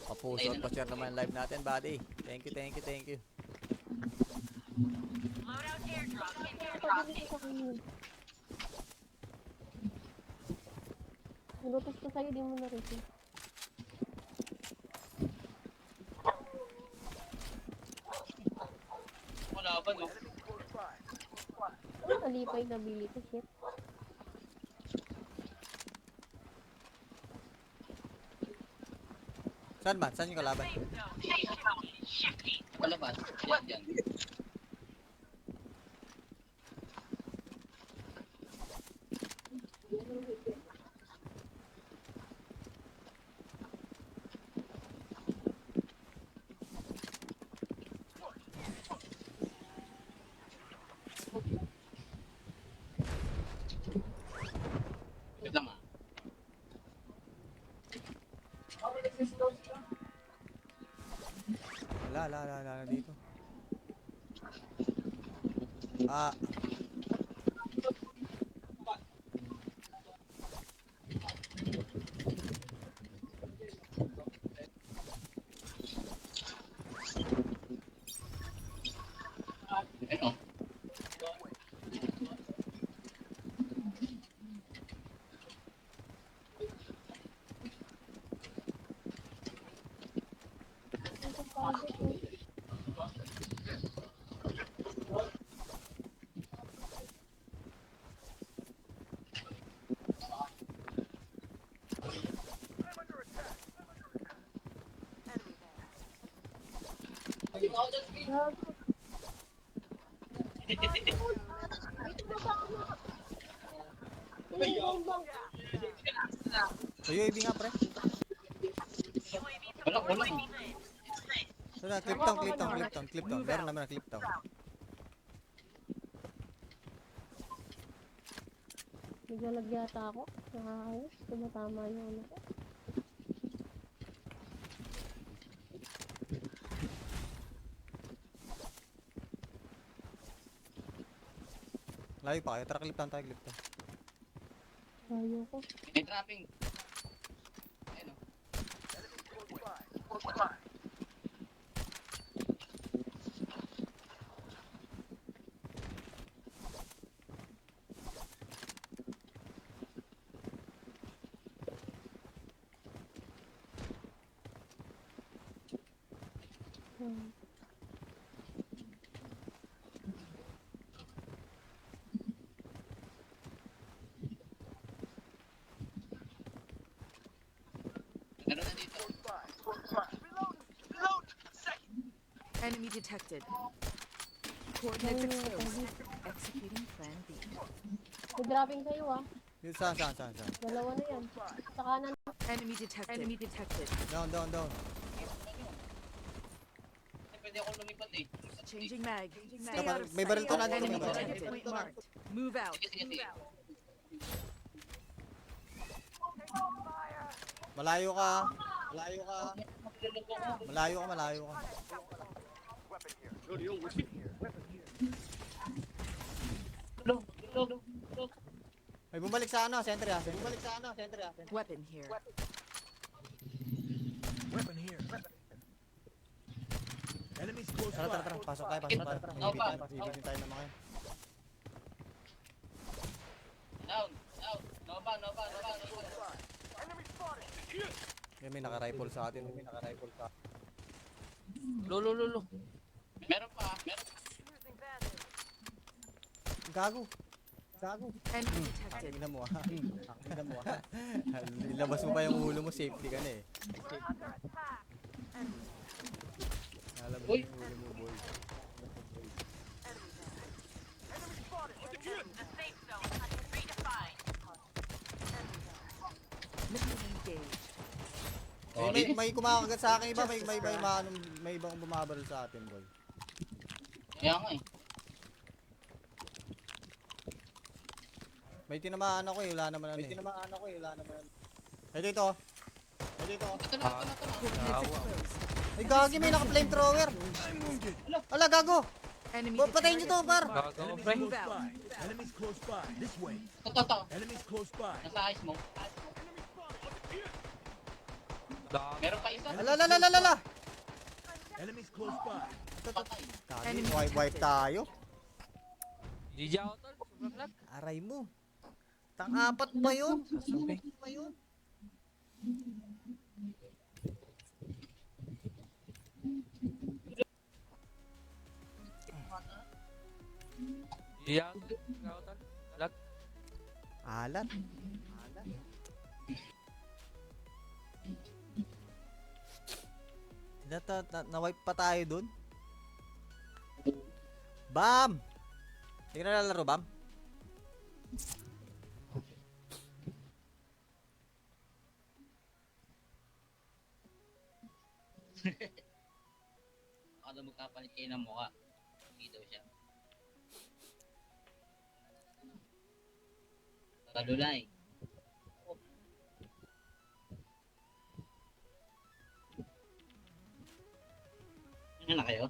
Speaker 2: Papuso at pa-share naman yung live natin, buddy. Thank you.
Speaker 6: Pagdating ko sa kanya. Nalutas ko sa'yo, di mo na-receive.
Speaker 3: Wala ba no?
Speaker 6: Ano kalipay na bili ko, shit.
Speaker 2: Saan yung kalaban?
Speaker 3: Palabas. Yan. Wait lang ah.
Speaker 2: Wala dito. Ah.
Speaker 3: Ano?
Speaker 6: Ito pagod eh. Gago. Ilang
Speaker 2: UAV nga, pre.
Speaker 3: Wala.
Speaker 2: Sana, clip down. Meron naman na clip down.
Speaker 6: Naglalag yata ako. Nakakayos. Tumatama yung ano ko.
Speaker 2: Layo pa kayo. Tara, clip down tayo.
Speaker 6: Ayaw ko.
Speaker 3: May trapping. Ano?
Speaker 6: Hmm.
Speaker 3: Meron na dito.
Speaker 1: Enemy detected. Coordinates exposed. Executing plan B.
Speaker 6: May dropping sa'yo ah.
Speaker 2: Yun, saan?
Speaker 6: Dalawa na yan. Sa kanan.
Speaker 1: Enemy detected.
Speaker 2: Down.
Speaker 3: Pwede akong lumipat eh.
Speaker 1: Changing mag.
Speaker 2: Stay out of may baril to na dito.
Speaker 1: Enemy
Speaker 2: May baril.
Speaker 1: detected. Point marked. Move out.
Speaker 3: Sige.
Speaker 2: Malayo ka. May bumalik sa ano, sentry ah.
Speaker 1: Weapon here.
Speaker 4: Weapon here. Enemies close
Speaker 2: Tara, tara,
Speaker 4: by.
Speaker 2: tara. Pasok tayo, pasok tayo.
Speaker 3: Nova.
Speaker 2: Ibitin tayo ng mga yan.
Speaker 3: Down. Nova.
Speaker 2: May naka-rifle sa atin. May naka-rifle sa atin.
Speaker 5: Lo.
Speaker 3: Meron pa.
Speaker 2: Gago.
Speaker 1: Enemy detected.
Speaker 2: Tingnan mo ah. Tingnan mo ah. Ilabas mo pa yung ulo mo, safety ka na eh. Alam mo
Speaker 3: Uy.
Speaker 2: yung ulo mo, boy.
Speaker 1: Mission engaged.
Speaker 2: May kumakagat sa akin iba, may ibang bumabaril sa atin, boy.
Speaker 3: Kaya nga eh.
Speaker 2: May tinamaan ako eh, wala naman ano eh. Ay dito.
Speaker 3: Ito na.
Speaker 5: Awa.
Speaker 2: Ay gagi, may naka-flamethrower. Ala gago.
Speaker 1: Enemy
Speaker 2: Patayin nyo to, par.
Speaker 5: Gagawa,
Speaker 4: Enemies
Speaker 5: pre.
Speaker 4: close by. Enemies close by. This way.
Speaker 3: Ito.
Speaker 4: Enemies close by.
Speaker 3: Nasa ice mo.
Speaker 5: Dami.
Speaker 3: Meron pa isa.
Speaker 2: Ala.
Speaker 4: Enemies close by.
Speaker 3: Patay.
Speaker 2: Gagi, wipe tayo.
Speaker 5: GG ako, tol. Sobrang lag.
Speaker 2: Aray mo. Tang-apat pa yun.
Speaker 5: Sabi. GG ako, tol. Lag.
Speaker 2: Alat. Na-wipe pa tayo dun. Bam! Hindi ka na lalaro, Bam?
Speaker 3: Baka daw magkapalit kayo ng mukha. Hindi daw siya. Kalulay. Ano na kayo?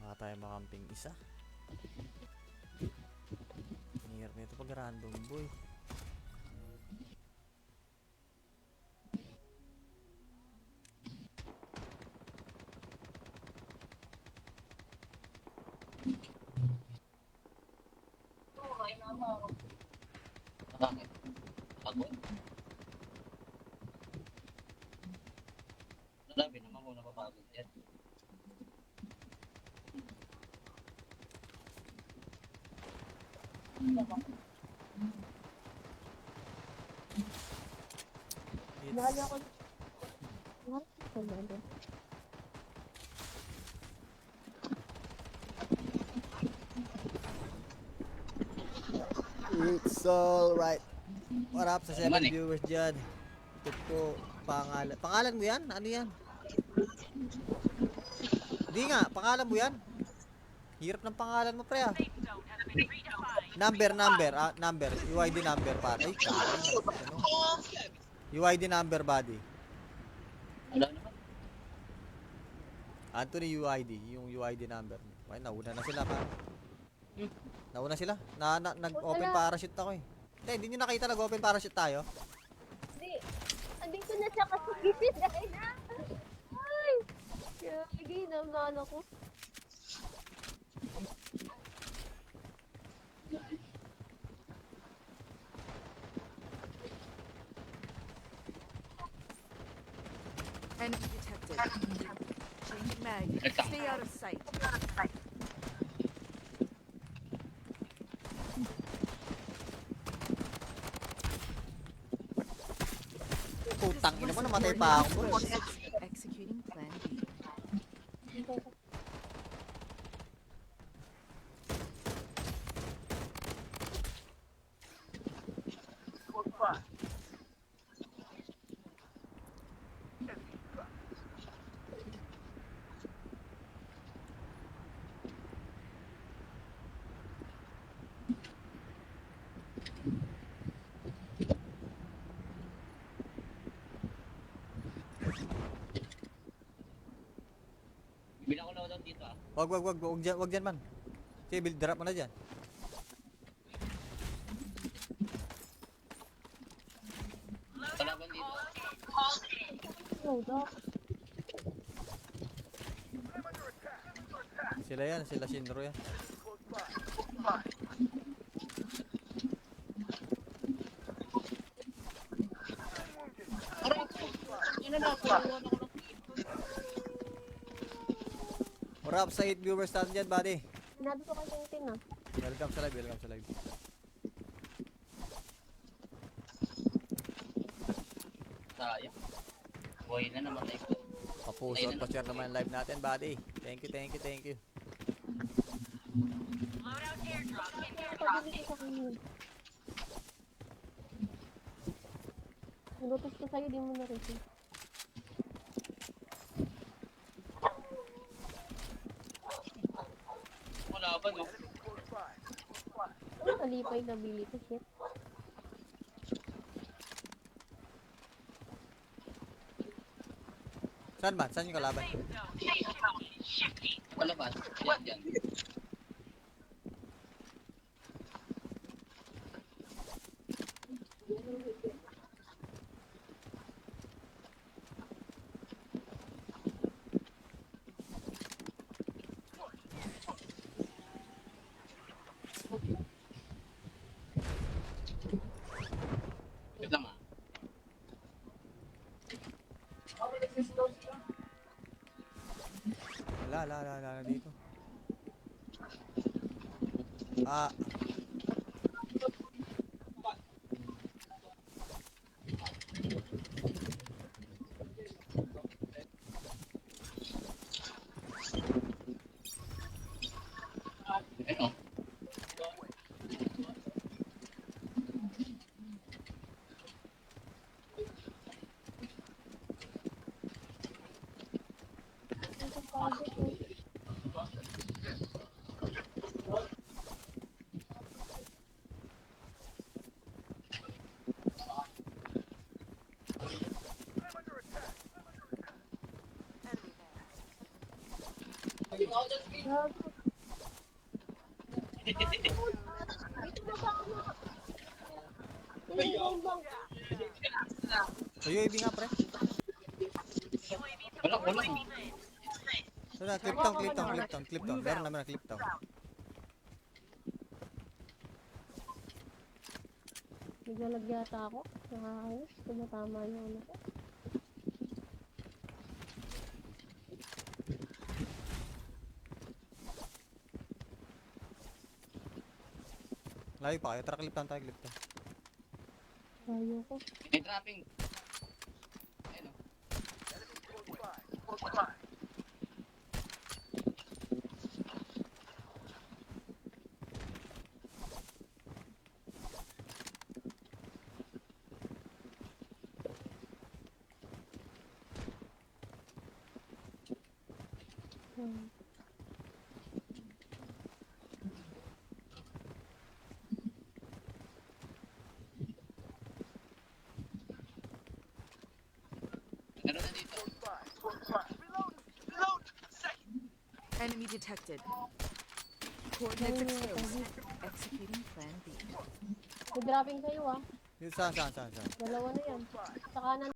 Speaker 2: Baka tayo makamping isa. Ang hirap nito pag random, boy.
Speaker 3: Bakit? Pagod? Nalabi naman kung napapagod yan.
Speaker 6: Bahala
Speaker 2: It's...
Speaker 6: ko. Ano?
Speaker 2: It's alright. What up sa 7
Speaker 3: Naman eh.
Speaker 2: viewers dyan? Ito po, pangalan. Pangalan mo yan? Ano yan? Hindi nga, pangalan mo yan? Hirap ng pangalan mo, pre ah. Number. UID number, pare. Ay, ano? UID number, buddy.
Speaker 3: Wala naman.
Speaker 2: Anthony UID, yung UID number. Ay, nauna na sila, pare. Nauna sila? Nag-open parachute ako eh. Hindi nyo nakita nag-open parachute tayo?
Speaker 6: Hindi. Andito na siya kasi gisis dahil na. Ay! Kaya naman ako.
Speaker 1: Enemy detected. Changing mag. Stay out of sight.
Speaker 2: Putang ina mo, namatay pa ako. Bro.
Speaker 1: Executing plan B.
Speaker 3: Bilang ko loadout dito ah.
Speaker 2: Wag dyan man. Sige, build drop mo na dyan.
Speaker 3: Kalaban dito.
Speaker 6: Hold up.
Speaker 2: Sila yan, sila Shinro yan.
Speaker 3: Aray ko. Ina na, turuan ako ng
Speaker 2: Murap sa 8 viewers natin dyan, buddy.
Speaker 6: Sinabi ko kay Tintin ah.
Speaker 2: Welcome sa live, welcome sa live.
Speaker 3: sayang. Buhay na naman ko.
Speaker 2: Papuso at pa-share naman yung live natin, buddy. Thank you.
Speaker 6: Pagdating ko sa kanya. Nagutos ko sa'yo, di mo na-receive.
Speaker 3: Wala ba no?
Speaker 6: Ano kalipay na bili ko, shit.
Speaker 2: Saan ba? Saan yung kalaban?
Speaker 3: Palabas. Yan, yan. Wait lang ah.
Speaker 2: Wala dito. Ah,
Speaker 3: Ano?
Speaker 6: Ito pagod ko. Gago. Ito na sa ano? Tinigong bang?
Speaker 2: sa UAV nga, pre.
Speaker 3: Wala.
Speaker 2: Saan na? Clip down. Meron naman na clip down.
Speaker 6: Naglalag yata ako. Nakakayos. Tumatama yung ano ko.
Speaker 2: Layo pa kayo. Tara, clip down tayo.
Speaker 6: Ayaw ko.
Speaker 3: May trapping. Ano?
Speaker 6: Hmm.
Speaker 3: Meron na dito.
Speaker 1: Enemy detected. Coordinates exposed. Executing plan B.
Speaker 6: May dropping sa'yo ah.
Speaker 2: Saan?
Speaker 6: Dalawa na yan. Sa kanan